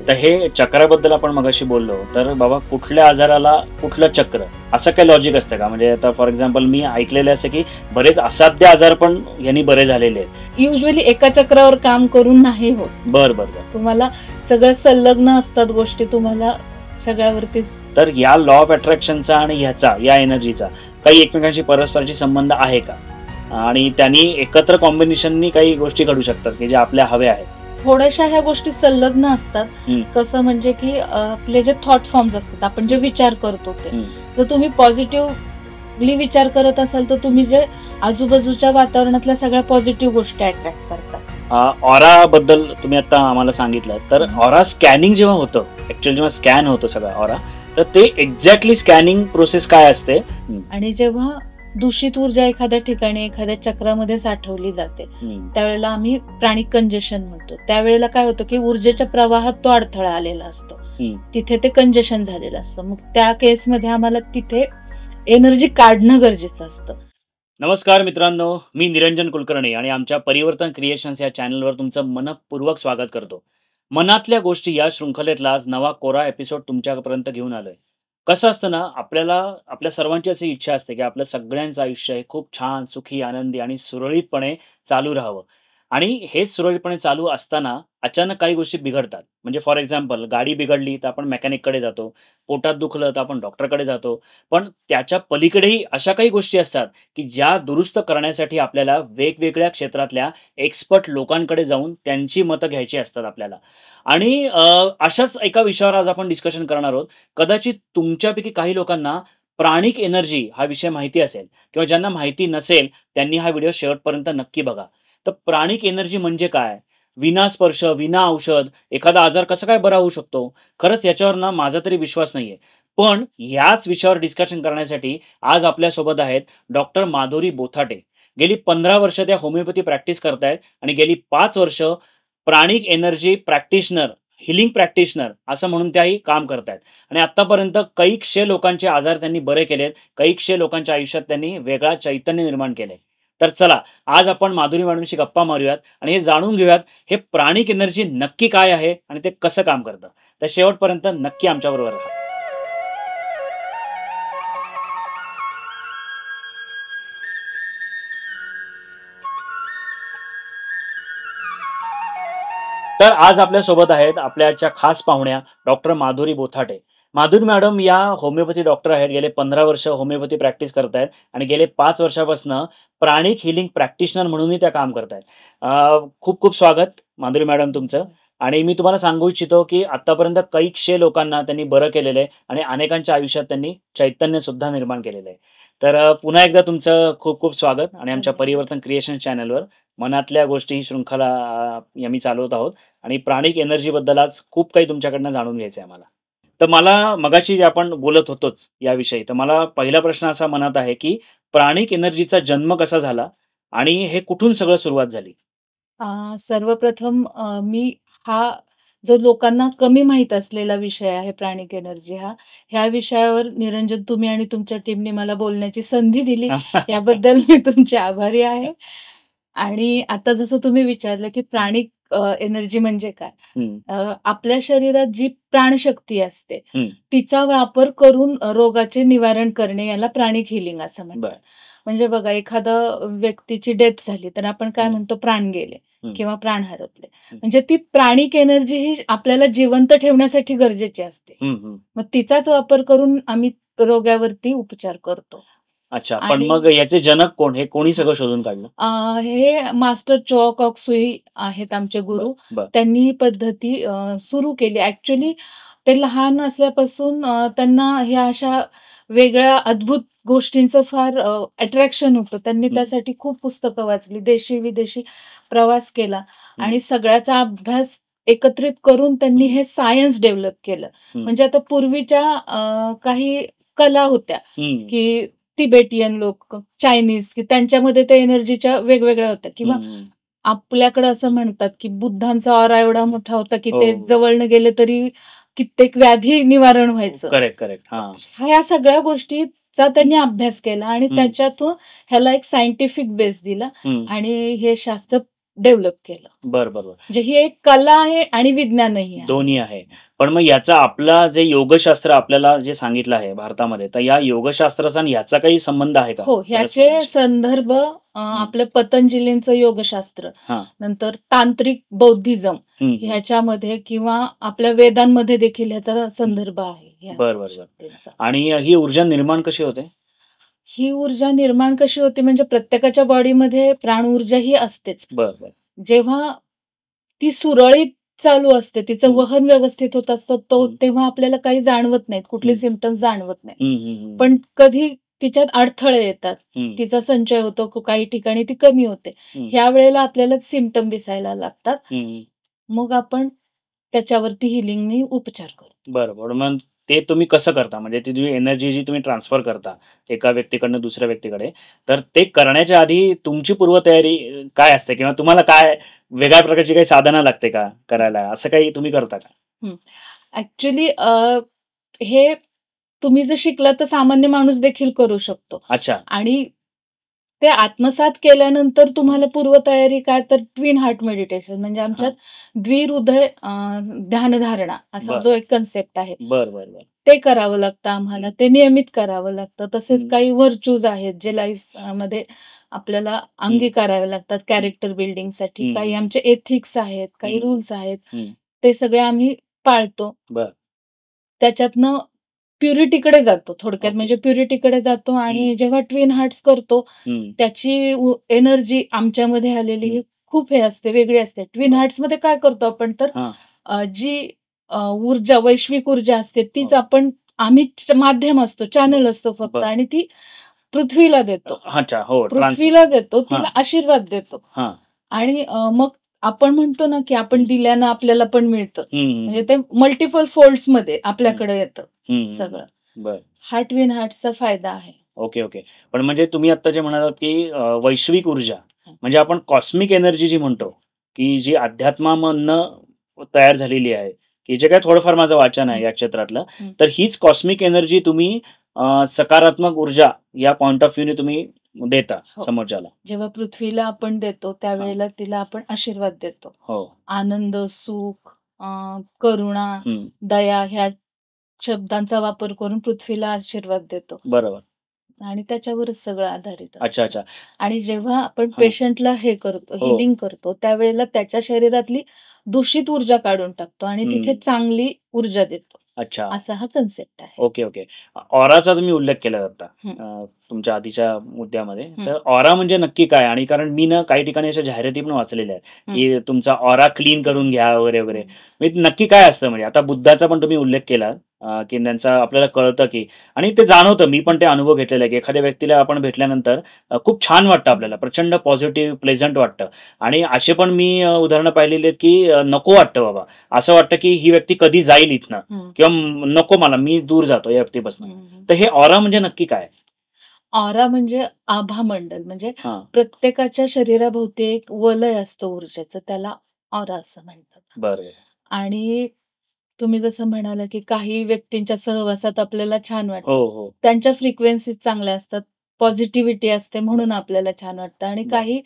तर हे चक्राबद्दल आपण मगाशी बोललो, तर बाबा कुठल्या आजाराला कुठलं चक्र, असं काही लॉजिक असतं का? म्हणजे आता फॉर एक्झाम्पल मी ऐकलेलं असं की बरेच असाध्य आजार पण यांनी बरे झालेले आहेत. युजली एका चक्रावर काम करून नाही होत. बरं बरं बरं. तुम्हाला सगळं संलग्न असतात गोष्टी, तुम्हाला सगळ्यावरतीच. तर या लॉ ऑफ अट्रॅक्शनचा आणि ह्याचा, या एनर्जीचा काही एकमेकांशी परस्परांशी संबंध आहे का? आणि त्यांनी एकत्र कॉम्बिनेशननी काही गोष्टी घडू शकतात की जे आपल्या हव्या आहेत? थोड्याशा ह्या गोष्टी संलग्न असतात. कसं म्हणजे की आपले जे थॉट फॉर्म्स असतात, आपण जे विचार करतो ते, जर तुम्ही पॉझिटिव्हली विचार करत असाल तर तुम्ही जे आजूबाजूच्या वातावरणातल्या सगळ्या पॉझिटिव्ह गोष्टी अट्रॅक्ट करतात. ऑरा बद्दल तुम्ही आता आम्हाला सांगितलं, तर ऑरा स्कॅनिंग जेव्हा होतं, ऍक्च्युअली जेव्हा स्कॅन होतं सगळं ऑरा, तर ते एक्झॅक्टली स्कॅनिंग प्रोसेस काय असते? आणि जेव्हा दूषित ऊर्जा एखाद्या ठिकाणी एखाद्या चक्रामध्ये साठवली जाते त्यावेळेला आम्ही प्राणिक कंजेशन म्हणतो. त्यावेळेला काय होतं की ऊर्जेच्या प्रवाहात तो अडथळा आलेला असतो, तिथे ते कंजेशन झालेलं असतं. मग त्या केसमध्ये आम्हाला तिथे एनर्जी काढणं गरजेचं असतं. नमस्कार मित्रांनो, मी निरंजन कुलकर्णी आणि आमच्या परिवर्तन क्रिएशन्स या चॅनलवर तुमचं मनपूर्वक स्वागत करतो. मनातल्या गोष्टी या शृंखलेतला आज नवा कोरा एपिसोड तुमच्यापर्यंत घेऊन आलोय. कसं असतं ना, आपल्या सर्वांची अशी इच्छा असते की आपलं सगळ्यांचं आयुष्य हे खूप छान, सुखी, आनंदी आणि सुरळीतपणे चालू राहावं. आणि हेच सुरळीतपणे चालू असताना अचानक काही गोष्टी बिघडतात. म्हणजे फॉर एक्झाम्पल, गाडी बिघडली तर आपण मेकॅनिककडे जातो, पोटात दुखलं तर आपण डॉक्टरकडे जातो. पण त्याच्या पलीकडेही अशा काही गोष्टी असतात की ज्या दुरुस्त करण्यासाठी आपल्याला वेगवेगळ्या क्षेत्रातल्या एक्सपर्ट लोकांकडे जाऊन त्यांची मतं घ्यायची असतात आपल्याला. आणि अशाच एका विषयावर आज आपण डिस्कशन करणार आहोत. कदाचित तुमच्यापैकी काही लोकांना प्राणिक एनर्जी हा विषय माहिती असेल किंवा ज्यांना माहिती नसेल त्यांनी हा व्हिडिओ शेवटपर्यंत नक्की बघा. तर प्राणिक एनर्जी म्हणजे काय? विना स्पर्श, विना औषध एखादा आजार कसा काय बरा होऊ शकतो? खरंच याच्यावर ना माझा तरी विश्वास नाहीये. पण ह्याच विषयावर डिस्कशन करण्यासाठी आज आपल्यासोबत आहेत डॉक्टर माधुरी बोथाटे. गेली 15 वर्ष त्या होमिओपॅथी प्रॅक्टिस करतायत आणि गेली 5 वर्ष प्राणिक एनर्जी प्रॅक्टिशनर, हिलिंग प्रॅक्टिशनर असं म्हणून त्याही काम करतायत. आणि आतापर्यंत कैकशे लोकांचे आजार त्यांनी बरे केलेत. कैकशे लोकांच्या आयुष्यात त्यांनी वेगळा चैतन्य निर्माण केले. तर चला, आज आपण माधुरी मॅडमशी गप्पा मारूयात आणि हे जाणून घेऊयात हे प्राणिक एनर्जी नक्की काय आहे आणि ते कसं काम करतं. तर शेवटपर्यंत नक्की आमच्याबरोबर राहा. तर आज आपल्या सोबत आहेत आपल्याच्या खास पाहुण्या डॉक्टर माधुरी बोथाटे. माधुरी मॅडम या होमिओपॅथी डॉक्टर आहेत. गेले 15 वर्ष होमिओपॅथी प्रॅक्टिस करतायत आणि गेले 5 वर्षापासून प्राणिक हिलिंग प्रॅक्टिशनर म्हणूनही त्या काम करतायत. खूप खूप स्वागत माधुरी मॅडम तुमचं. आणि मी तुम्हाला सांगू इच्छितो की आतापर्यंत कैकशे लोकांना त्यांनी बरं केलेलं आहे आणि अनेकांच्या आयुष्यात त्यांनी चैतन्य सुद्धा निर्माण केलेलं आहे. तर पुन्हा एकदा तुमचं खूप खूप स्वागत आणि आमच्या परिवर्तन क्रिएशन चॅनलवर मनातल्या गोष्टी ही शृंखला आम्ही चालवत आहोत आणि प्राणिक एनर्जी बद्दल आज खूप काही तुमच्याकडनं जाणून घ्यायचं आहे मला. तर मला मगाशी आपण बोलत होतोच याविषयी, तर मला पहिला प्रश्न असा मनात आहे की प्राणिक एनर्जीचा जन्म कसा झाला आणि हे कुठून सगळं सुरुवात झाली? सर्वप्रथम मी हा जो लोकांना कमी माहीत असलेला विषय आहे प्राणिक एनर्जी ह्या विषयावर निरंजन तुम्ही आणि तुमच्या टीमने मला बोलण्याची संधी दिली याबद्दल मी तुमचे आभारी आहे. आणि आता जसं तुम्ही विचारलं की प्राणिक एनर्जी म्हणजे काय? आपल्या शरीरात जी प्राणशक्ती असते तिचा वापर करून रोगाचे निवारण करणे याला प्राणिक हिलिंग असं म्हणतात. म्हणजे बघा, एखादा व्यक्तीची डेथ झाली तर आपण काय म्हणतो, प्राण गेले किंवा प्राण हरपले. म्हणजे ती प्राणिक एनर्जी ही आपल्याला जिवंत ठेवण्यासाठी गरजेची असते. मग तिचाच वापर करून आम्ही रोगावरती उपचार करतो. अच्छा, पण मग याचे जनक कोण? हे कोणी सगळं शोधून काढलं? हे मास्टर चो कॉक सुई आहेत आमचे गुरु. त्यांनी ही पद्धती सुरू केली. ऍक्च्युली ते लहान असल्यापासून त्यांना ह्या अशा वेगळ्या अद्भुत गोष्टींचं फार अट्रॅक्शन होतं. त्यांनी त्यासाठी खूप पुस्तकं वाचली, देशी विदेशी प्रवास केला आणि सगळ्याचा अभ्यास एकत्रित करून त्यांनी हे सायन्स डेव्हलप केलं. म्हणजे आता पूर्वीच्या काही कला होत्या की तिबेटियन लोक, चायनीज, की त्यांच्यामध्ये त्या एनर्जीच्या वेगवेगळ्या होत्या. किंवा आपल्याकडे असं म्हणतात की बुद्धांचा ऑरा एवढा मोठा होता की ते जवळनं गेले तरी कित्येक व्याधी निवारण व्हायचं. करेक्ट. ह्या सगळ्या गोष्टीचा त्यांनी अभ्यास केला आणि त्याच्यातून ह्याला एक सायंटिफिक बेस दिला आणि हे शास्त्र डेव्हलप केलं. बरं, बरं. म्हणजे ही एक कला आहे आणि विज्ञानही आहे. दोन्ही आहे. पण मग याचा आपला जे योगशास्त्र आपल्याला जे सांगितलं आहे भारतामध्ये, तर या योगशास्त्राचा आणि ह्याचा काही संबंध आहे का हो, ह्याचे परस्परांशी? संदर्भ आपलं पतंजलींचं योगशास्त्र, हां. नंतर तांत्रिक बौद्धिझम हं. ह्याच्यामध्ये किंवा आपल्या वेदांमध्ये देखील ह्याचा संदर्भ आहे ह्या बरं, बरं, बरं. शक्तींचा. आणि ही ऊर्जा निर्माण कशी होते? ही ऊर्जा निर्माण कशी होते म्हणजे प्रत्येकाच्या बॉडीमध्ये प्राण ऊर्जा ही असतेच. बरं, बरं. जेव्हा ती सुरळीत चालू असते, तिचं हं. वहन व्यवस्थित होत असतं, हं. तेव्हा आपल्याला काही जाणवत नाहीत, कुठले हं. सिम्प्टम्स जाणवत नाहीत. हं, हं, हं. पण कधी तिच्यात अडथळे येतात. हं. तिचा संचय होतो, काही ठिकाणी ती कमी होते. हं. ह्या वेळेला आपल्याला सिम्प्टम दिसायला लागतात. हं, हं. मग आपण त्याच्यावरती हिलिंगनी उपचार करतो. बरं, बरं. मग ते तुम्ही कसं करता? म्हणजे ती जी एनर्जी जी तुम्ही ट्रान्सफर करता एका व्यक्तीकडनं दुसऱ्या व्यक्तीकडे, तर ते करण्याच्या आधी तुमची पूर्वतयारी काय असते? किंवा तुम्हाला काय वेगळ्या प्रकारची काही साधनं लागते का करायला? असं काही तुम्ही करता का? ॲक्चुअली हे तुम्ही जर शिकलात तर सामान्य माणूस देखील करू शकतो. अच्छा. आणि ते आत्मसात केल्यानंतर तुम्हाला पूर्वतयारी काय तर ट्विन हार्ट मेडिटेशन म्हणजे आमच्यात द्विहृदय ध्यानधारणा असा बरं. जो एक कन्सेप्ट आहे. बरं, बरं, बरं. ते करावं लागतं आम्हाला. ते नियमित करावं लागतं. तसेच हं. काही व्हर्च्यूज आहेत जे लाईफ मध्ये आपल्याला अंगीकारावे लागतात कॅरेक्टर बिल्डिंगसाठी. हं, काही हं. आमचे एथिक्स आहेत, काही हं. रूल्स आहेत. हं. ते सगळे आम्ही पाळतो. बरं. त्याच्यातनं प्युरिटीकडे जातो थोडक्यात ओके. म्हणजे प्युरिटीकडे जातो आणि जेव्हा ट्विन हार्ट्स करतो हं. त्याची एनर्जी आमच्यामध्ये आलेली हं. ही खूप हे असते, वेगळी असते. ट्विन बरं. हार्ट्समध्ये काय करतो आपण तर हां. जी ऊर्जा, वैश्विक ऊर्जा असते तीच हो. आम्ही माध्यम असतो, चॅनल असतो फक्त बरं. आणि ती पृथ्वीला देतो. अच्छा. हो. पृथ्वीला देतो, हां. तिला आशीर्वाद देतो. हां. आणि मग आपण म्हणतो ना, की आपण दिल्यानं आपल्याला पण मिळतं. हं, म्हणजे हं. ते मल्टिपल फोल्ड्समध्ये आपल्याकडे येतं हं, सगळं. बरं. हा ट्विन हार्ट्सचा फायदा आहे. Okay, okay. पण म्हणजे तुम्ही आत्ता जे म्हणालात, की वैश्विक ऊर्जा हं. म्हणजे आपण कॉस्मिक एनर्जी जी म्हणतो, की जी अध्यात्मामधनं तयार झालेली आहे, की जे काही थोडंफार माझं वाचन आहे या क्षेत्रातलं, हं. तर हीच कॉस्मिक एनर्जी तुम्ही सकारात्मक ऊर्जा या पॉइंट ऑफ व्ह्यूने तुम्ही देता हो. समोरच्याला. जेव्हा पृथ्वीला आपण देतो त्यावेळेला तिला आपण आशीर्वाद देतो. हो. आनंद, सुख, करुणा, हं. दया ह्या शब्दांचा वापर करून पृथ्वीला आशीर्वाद देतो. बरोबर. आणि त्याच्यावरच सगळं आधारित असतं. अच्छा, अच्छा. आणि जेव्हा आपण हां. पेशंटला हे करतो, हो. हिलिंग करतो, त्यावेळेला त्याच्या शरीरातली दूषित ऊर्जा काढून टाकतो आणि तिथे हं. चांगली ऊर्जा देतो. अच्छा. असा हा कन्सेप्ट आहे. Okay, okay. ऑराचा तुम्ही उल्लेख केला होता हं. तुमच्या आधीच्या मुद्द्यामध्ये. हं. तर ऑरा म्हणजे नक्की काय? आणि कारण मी ना काही ठिकाणी अशा जाहिराती पण वाचलेल्या आहेत, की तुमचा ऑरा क्लीन करून घ्या वगैरे, वगैरे. म्हणजे नक्की काय असतं म्हणजे? आता बुद्धाचा पण तुम्ही उल्लेख केला की त्यांचा आपल्याला कळतं की आणि ते जाणवतं. मी पण ते अनुभव घेतलेला आहे, की एखाद्या व्यक्तीला आपण भेटल्यानंतर खूप छान वाटतं आपल्याला. प्रचंड पॉझिटिव्ह, प्लेझंट वाटतं. आणि असे पण मी उदाहरणं पाहिलेली आहेत, की नको वाटतं बाबा. असं वाटतं, की ही व्यक्ती कधी जाईल इथनं किंवा नको मला, मी दूर जातो या व्यक्तीपासून. तर हे ऑरा म्हणजे नक्की काय? ऑरा म्हणजे आभामंडल म्हणजे हां. प्रत्येकाच्या शरीराभोवती एक वलय असतं ऊर्जेचं, त्याला ऑरा असं म्हणतात. बरं. आणि तुम्ही जसं म्हणाला, की काही व्यक्तींच्या सहवासात आपल्याला छान वाटतं. हो, हो. त्यांच्या फ्रिक्वेन्सीज चांगल्या असतात. पॉझिटिव्हिटी असते म्हणून आपल्याला छान वाटतं आणि बरं. काही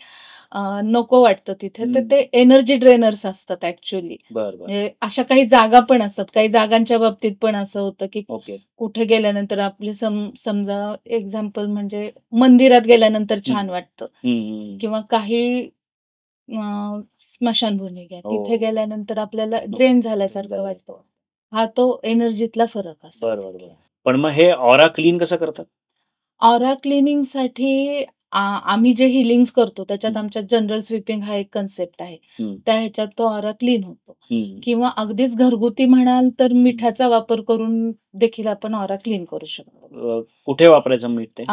नको वाटतं तिथे. तर हं. ते एनर्जी ड्रेनर्स असतात ॲक्चुअली. बरं, बरं. म्हणजे अशा काही जागा पण असतात. काही जागांच्या बाबतीत पण असं होतं, की ओके. कुठे गेल्यानंतर आपली समजा एक्झाम्पल म्हणजे मंदिरात गेल्यानंतर छान वाटतं हं, हं. किंवा काही स्मशानभूमी घ्या. हो. तिथे गेल्यानंतर आपल्याला ड्रेन झाल्यासारखं बरोबर. वाटतं. हा तो एनर्जीतला फरक असतो. बरं, बरं, बरं. पण मग हे ऑरा क्लीन कसं करतात? ऑरा क्लिनिंगसाठी आम्ही जे हिलिंग्स करतो त्याच्यात हं. आमच्यात जनरल स्वीपिंग हा एक कन्सेप्ट आहे. हं. त्या ह्याच्यात तो ऑरा क्लीन होतो. हं. किंवा अगदीच घरगुती म्हणाल तर मिठाचा वापर करून देखील आपण ऑरा क्लीन करू शकतो. कुठे वापरायचं मीठ ते?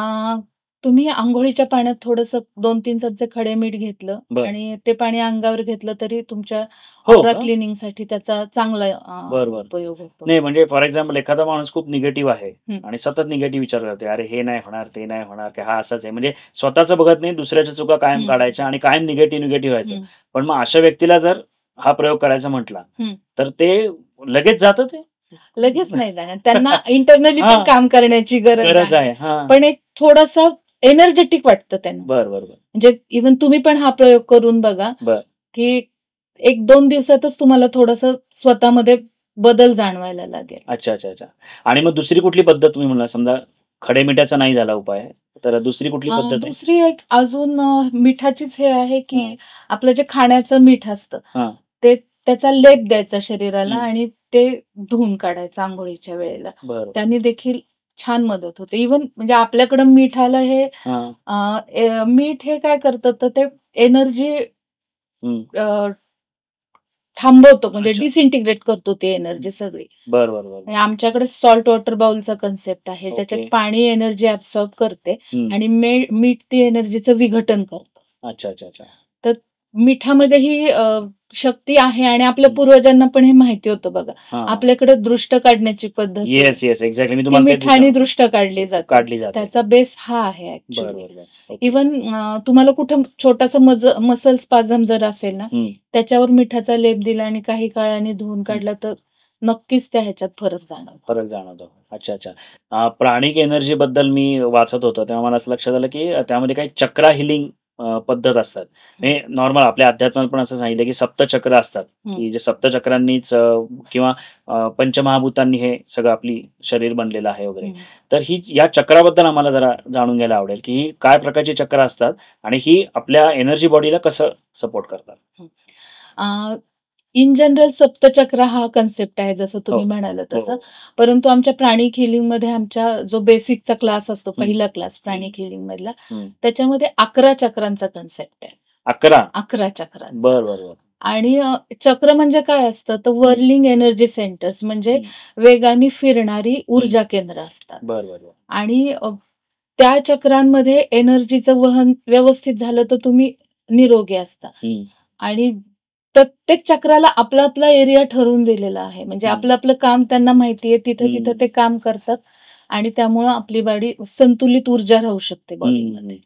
तुम्ही अंघोळीच्या पाण्यात थोडंसं 2-3 चमचे खडे मीठ घेतलं बरं. आणि ते पाणी अंगावर घेतलं तरी तुमच्या हो ऑरा का? क्लिनिंगसाठी त्याचा चांगला बरं, बरं. उपयोग होतो. नाही म्हणजे फॉर एक्झाम्पल एखादा माणूस खूप निगेटिव्ह आहे हं. आणि सतत निगेटिव्ह विचार करतोय. अरे हे नाही होणार, ते नाही होणार, की हा असाच आहे. म्हणजे स्वतःचं बघत नाही, दुसऱ्याच्या चुका कायम हं. काढायच्या आणि कायम निगेटिव्ह व्हायचं. हं. पण मग अशा व्यक्तीला जर हा प्रयोग करायचा म्हटला, हं. तर ते लगेच जातं ते? लगेच नाही जाणार. त्यांना इंटरनली पण हां. काम करण्याची गरज गरज आहे. आहे. हां. पण एक थोडासा एनर्जेटिक वाटतं त्यांना. बर बर बर म्हणजे इव्हन तुम्ही पण हा प्रयोग करून बघा बर की 1-2 दिवसातच तुम्हाला थोडंसं स्वतःमध्ये बदल जाणवायला लागेल. अच्छा अच्छा अच्छा. आणि मग दुसरी कुठली पद्धत तुम्ही म्हणला, समजा खडे मिठाचा नाही झाला उपाय, तर दुसरी कुठली पद्धत आहे? दुसरी एक अजून मिठाचीच हे आहे की हां. आपलं जे खाण्याचं मीठ असतं हां. ते त्याचा लेप द्यायचा शरीराला हं. आणि ते धुवून काढायचं अंघोळीच्या वेळेला. बरं. त्याने देखील छान मदत होते. इव्हन म्हणजे आपल्याकडं मिठाला हे हां. मीठ हे काय करतं तर ते एनर्जी हं. थांबवतो म्हणजे अच्छा. डिसइंटिग्रेट करतो ती एनर्जी सगळी. बरं, बरं, बरं. म्हणजे आमच्याकडे सॉल्ट वॉटर बाउलचा कन्सेप्ट आहे. ज्याच्यात ओके. पाणी एनर्जी ॲब्सॉर्ब करते हं. आणि मीठ ती एनर्जीचं विघटन करतं. अच्छा, अच्छा, अच्छा. तर मिठामध्ये ही शक्ती आहे आणि आपल्या हं. पूर्वजांना पण हे माहिती होतं बघा. हां. आपल्याकडे दृष्ट काढण्याची पद्धत आहे. Yes, yes. एक्झॅक्टली. मी ती तुम्हाला तेच मिठाने विचारणार होतो. दृष्ट काढली जाते. काढली जाते. त्याचा बेस हा आहे बरं, ॲक्चुअली. बरं, बरं. ओके. इव्हन तुम्हाला कुठं छोटासा मसल स्पाझम जर असेल ना, हं. त्याच्यावर मिठाचा लेप दिला आणि काही काळाने धुवून काढला तर नक्कीच त्या ह्याच्यात फरक जाणवतो. फरक जाणवतो. अच्छा, अच्छा. प्राणिक एनर्जीबद्दल मी वाचत होतो, तेव्हा मला असं लक्षात आलं, की त्यामध्ये काही चक्रा हिलिंग पद्धत असतात. हे नॉर्मल आपल्या अध्यात्मात पण असं सांगितलं, की सप्तचक्र असतात, की जे सप्तचक्रांनीच किंवा पंचमहाभूतांनी हे सगळं आपली शरीर बनलेलं आहे वगैरे. तर ही या चक्राबद्दल आम्हाला जरा जाणून घ्यायला आवडेल, की ही काय प्रकारची चक्र असतात आणि ही आपल्या एनर्जी बॉडीला कसं सपोर्ट करतात? इन जनरल सप्तचक्र हा कन्सेप्ट आहे जसं तुम्ही म्हणालात हो, तसं. हो. परंतु आमच्या प्राणिक हिलिंगमध्ये आमच्या जो बेसिकचा क्लास असतो, पहिला क्लास हं. प्राणिक हिलिंग मधला, हं. त्याच्यामध्ये 11 चक्रांचा कन्सेप्ट आहे. 11? 11 चक्रांचा. बरं, बरं, बरं. आणि चक्र म्हणजे काय असतं तर व्हर्लिंग एनर्जी सेंटर्स म्हणजे वेगाने फिरणारी ऊर्जा केंद्र असतात. बरं, बरं, बरं. आणि त्या चक्रांमध्ये एनर्जीचं वहन व्यवस्थित झालं तर तुम्ही निरोगी असता. हं. आणि प्रत्येक चक्राला आपला एरिया ठरवून दिलेला आहे. म्हणजे आपलं काम त्यांना माहिती आहे. तिथं ते काम करतात आणि त्यामुळं आपली बॉडी संतुलित ऊर्जा राहू शकते बॉडीमध्ये.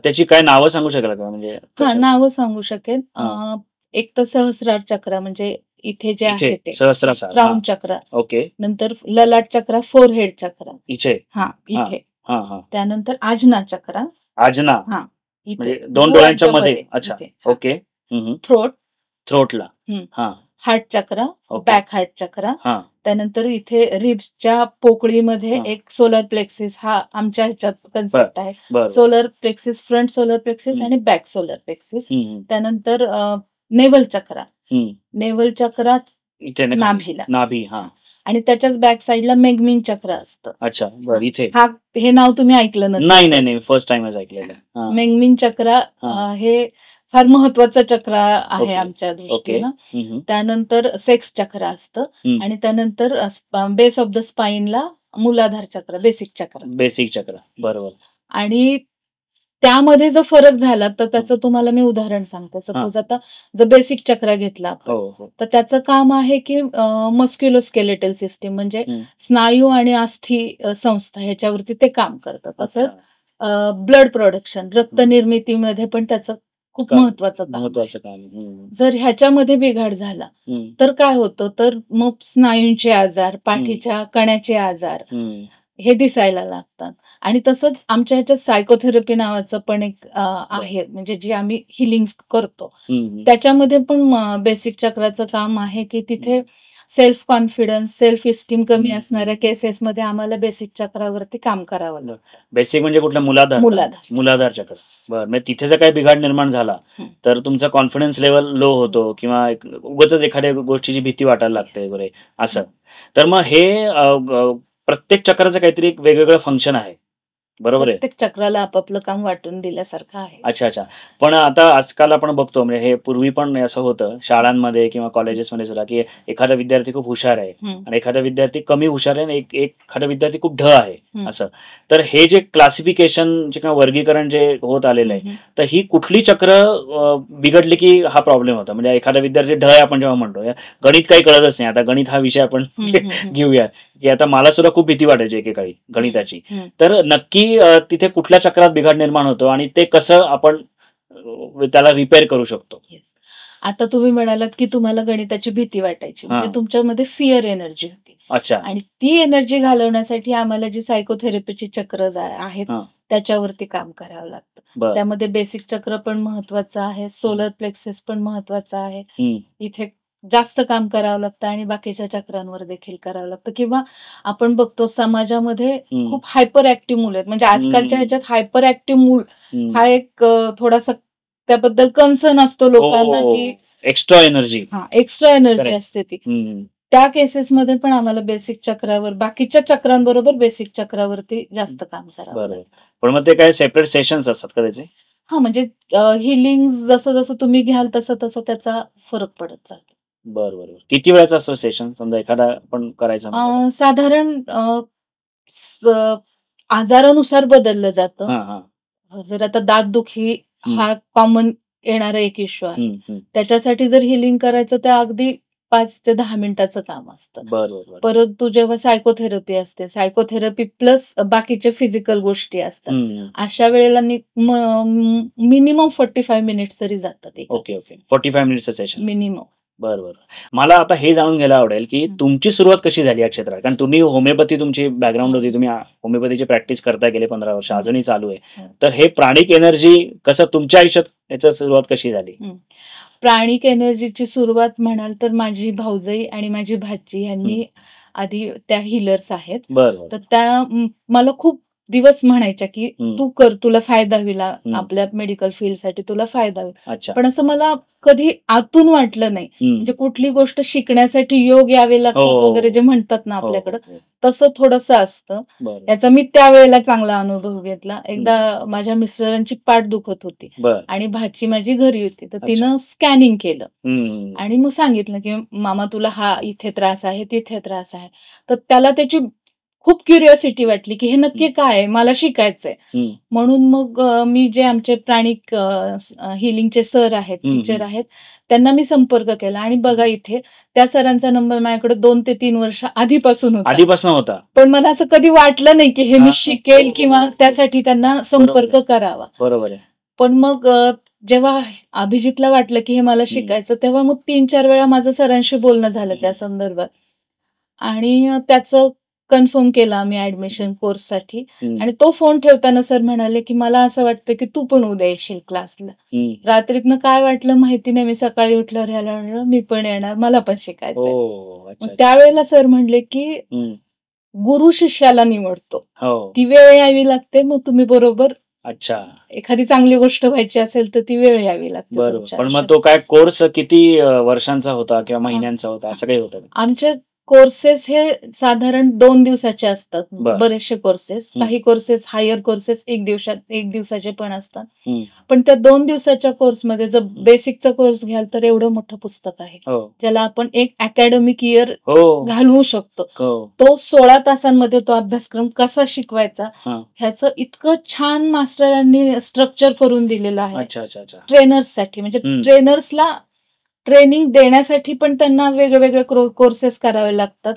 त्याची काय नावं सांगू शकाल का? म्हणजे नावं सांगू शकेन. हां. एक तर सहस्रार चक्र म्हणजे इथे जे आहे ते सहस्त्रार. क्राउन चक्र. ओके. नंतर ललाट चक्र, फोरहेड चक्र. इथे. इथे. हां, हां. त्यानंतर आजना चक्र. आजना. इथे. म्हणजे 2 डोळ्यांच्या मध्ये. भुवयाच्या अच्छा. इथे. ओके. थ्रोट. थ्रोटला. हार्ट चक्र, ओके. बॅक हार्ट चक्र. हां. त्यानंतर इथे रिब्सच्या पोकळीमध्ये एक सोलर प्लेक्सिस हा आमच्या ह्याच्यात कन्सेप्ट आहे. बरं. Solar plexus, front solar plexus आणि बॅक सोलर प्लेक्सिस. त्यानंतर नेवल चक्र. नेवल चक्रात इथे नाभीला. नाभी. हां. आणि त्याच्याच बॅक साइडला मेगमिन चक्र असतं. अच्छा. बरं. इथे. हे नाव तुम्ही ऐकलं नसेल. नाही. फर्स्ट टाईमच ऐकलेलं. मेगमिन चक्र हे फार महत्वाचं चक्र आहे ओके. आमच्या दृष्टीनं. हं. त्यानंतर सेक्स चक्र असतं आणि त्यानंतर बेस ऑफ द स्पाईनला मूलाधार चक्र, बेसिक चक्र. बरोबर. आणि त्यामध्ये जर फरक झाला तर त्याचं तुम्हाला मी उदाहरण सांगते. सपोज आता जर बेसिक चक्र घेतला आपण, तर त्याचं काम आहे की मस्क्युलोस्केलेटल सिस्टीम म्हणजे स्नायू आणि अस्थी संस्था ह्याच्यावरती ते काम करतं. तसंच ब्लड प्रोडक्शन, रक्त निर्मितीमध्ये पण त्याचं खूप महत्वाचं काम. जर ह्याच्यामध्ये बिघाड झाला तर काय होतं तर मग स्नायूंचे आजार, पाठीच्या कण्याचे आजार हे दिसायला लागतात. आणि तसंच आमच्या ह्याच्यात सायकोथेरपी नावाचं पण एक आहे म्हणजे जी आम्ही हिलिंग करतो. त्याच्यामध्ये पण बेसिक चक्राचं काम आहे की तिथे सेल्फ कॉन्फिडन्स, सेल्फ इस्टीम कमी असणाऱ्या केसेसमध्ये आम्हाला बेसिक चक्रावरती काम करावं लागतं. बेसिक म्हणजे कुठला? मूलाधार चक्र. बरं. म्हणजे तिथे जर काही बिघाड निर्माण झाला तर तुमचा कॉन्फिडन्स लेवल लो होतो किंवा उगाचच एखाद्या गोष्टीची भीती वाटायला लागते वगैरे असं. तर मग हे प्रत्येक चक्राचं काहीतरी एक वेगवेगळं फंक्शन आहे. बरोबर आहे. प्रत्येक चक्राला आपापलं काम वाटून दिल्यासारखं आहे. अच्छा. पण आता आजकाल आपण बघतो म्हणजे हे पूर्वी पण असं होतं शाळांमध्ये किंवा कॉलेजेसमध्ये सुद्धा, की एखादा विद्यार्थी खूप हुशार आहे आणि एखादा विद्यार्थी कमी हुशार आहे आणि एखादा विद्यार्थी खूप ढ आहे असं. तर हे जे क्लासिफिकेशन किंवा वर्गीकरण जे होत आलेलं आहे, तर ही कुठली चक्र बिघडली की हा प्रॉब्लेम होता? म्हणजे एखादा विद्यार्थी ढ आहे आपण जेव्हा म्हणतो, गणित काही कळतच नाही. आता गणित हा विषय आपण घेऊया, की आता मला सुद्धा खूप भीती वाटायची एकेकाळी गणिताची. तर नक्की तिथे कुठल्या चक्रात बिघाड निर्माण होतो आणि ते कसं आपण त्याला रिपेअर करू शकतो? आता तुम्ही म्हणालात, की तुम्हाला गणिताची भीती वाटायची. म्हणजे हां. तुमच्यामध्ये फिअर एनर्जी होती अच्छा. आणि ती एनर्जी घालवण्यासाठी आम्हाला जी सायकोथेरपीची चक्र आहेत, हां. त्याच्यावरती काम करावं लागतं. बरं. त्यामध्ये बेसिक चक्र पण महत्वाचं आहे, सोलर प्लेक्सस पण महत्वाचं आहे. हं. इथे जास्त काम करावं लागतं आणि बाकीच्या चक्रांवर देखील करावं लागतं किंवा आपण बघतो समाजामध्ये हं. खूप हायपर ॲक्टिव्ह मुलं आहेत. म्हणजे आजकालच्या हं. ह्याच्यात हायपर ॲक्टिव्ह मूल हं. हा एक थोडासा त्याबद्दल कन्सर्न असतो लोकांना, हो. की extra energy. Extra energy correct. असते ती. हं. त्या केसेसमध्ये पण आम्हाला बेसिक चक्रावर बाकीच्या चक्रांबरोबर बेसिक चक्रावरती जास्त काम करावं बरोबर. लागतं. पण मग ते काय सेपरेट सेशन्स असतात का त्याचे? हां, म्हणजे हीलिंग जसं-जसं तुम्ही घ्याल तसं-तसं त्याचा फरक पडत जातो. बरं, बरं. किती वेळाचं असतं सेशन? समजा एखादा आपण करायचा म्हटलं तर? साधारण आजारानुसार बदललं जातं. हां, हां. जर आता दातदुखी हं. हा कॉमन येणारा एक इश्यू आहे. हं, हं. त्याच्यासाठी जर हीलिंग करायचं तर अगदी 5 ते 10 मिनिटाचं काम असतं. बरं, बरं, बरं. परंतु जेव्हा सायकोथेरपी असते, सायकोथेरपी प्लस बाकीचे फिजिकल गोष्टी असतात. हं. अशा वेळेला मिनिमम 45 मिनिट्स तरी जातात एका ओके, ओके. 45 मिनिट्सचं सेशन. मिनिमम. बरं, बरं. मला आता हे जाणून घ्यायला आवडेल, की तुमची सुरुवात कशी झाली या क्षेत्रात? कारण तुम्ही होमिओपॅथी तुमची बॅकग्राऊंड होती. तुम्ही होमिओपॅथीची प्रॅक्टिस करताय गेले 15 वर्ष, अजूनही चालू आहे. तर हे प्राणिक एनर्जी कसं तुमच्या आयुष्यात याची सुरुवात कशी झाली? प्राणिक एनर्जीची सुरुवात म्हणाल तर माझी भाऊजाई आणि माझी भाची यांनी आधी त्या हीलर्स आहेत. बरं, तर त्या मला खूप दिवस म्हणायच्या, की तू कर, तुला फायदा होईल आपल्या मेडिकल फील्डसाठी तुला फायदा होईल. अच्छा. पण असं मला कधी आतून वाटलं नाही. म्हणजे कुठली गोष्ट शिकण्यासाठी योग यावे लागतात हो. वगैरे जे म्हणतात ना आपल्याकडं, हो. तसं थोडंसं असतं. बरं. याचा मी त्यावेळेला चांगला अनुभव घेतला. एकदा माझ्या मिस्टरांची पाठ दुखत होती बरं. आणि भाची माझी घरी होती. तर अच्छा. तिनं स्कॅनिंग केलं हं. आणि मग सांगितलं, की मामा तुला हा इथे त्रास आहे, तिथे त्रास आहे. तर त्याला त्याची खूप क्युरिओसिटी वाटली, की हे नक्की काय आहे? मला शिकायचंय. म्हणून मग मी जे आमचे प्राणिक हीलिंगचे सर आहेत, टीचर आहेत, त्यांना मी संपर्क केला आणि बघा इथे त्या सरांचा नंबर माझ्याकडे 2 ते 3 वर्ष आधीपासून होता. पण मला असं कधी वाटलं नाही, की हे मी शिकेल किंवा त्यासाठी त्यांना संपर्क करावा. बरोबर आहे. पण मग जेव्हा अभिजितला वाटलं, की हे मला शिकायचं, तेव्हा मग 3-4 वेळा माझं सरांशी बोलणं झालं त्या संदर्भात. आणि त्याचं कन्फर्म केलं आम्ही ॲडमिशन कोर्ससाठी आणि तो फोन ठेवताना सर म्हणाले, की "मला असं वाटतं, की तू पण उद्या येशील क्लासला." रात्रीतनं काय वाटलं माहिती नाही. मी सकाळी उठल्यावर ह्याला म्हटलं, "मी पण येणार, मला पण शिकायचंय." मग त्यावेळेला सर म्हणले, की "गुरु शिष्याला निवडतो. ती वेळ यावी लागते, मग तुम्ही बरोबर अच्छा. एखादी चांगली गोष्ट व्हायची असेल तर ती वेळ यावी लागते." बरोबर. पण मग तो काय कोर्स किती वर्षांचा होता किंवा महिन्यांचा होता असं काही होतं? आमचे कोर्सेस हे साधारण 2 दिवसाचे असतात. बरेचसे कोर्सेस. काही कोर्सेस हायर कोर्सेस 1 दिवसाचे पण असतात. पण त्या 2 दिवसाच्या कोर्समध्ये जर बेसिकचा कोर्स घ्याल तर एवढं मोठं पुस्तक आहे. ज्याला आपण एक अकॅडमिक इयर घालवू शकतो. तो 16 तासांमध्ये तो अभ्यासक्रम कसा शिकवायचा ह्याचं इतकं छान मास्टरांनी स्ट्रक्चर करून दिलेलं आहे. ट्रेनर्ससाठी म्हणजे ट्रेनर्सला ट्रेनिंग देण्यासाठी पण त्यांना वेगवेगळे कोर्सेस करावे लागतात.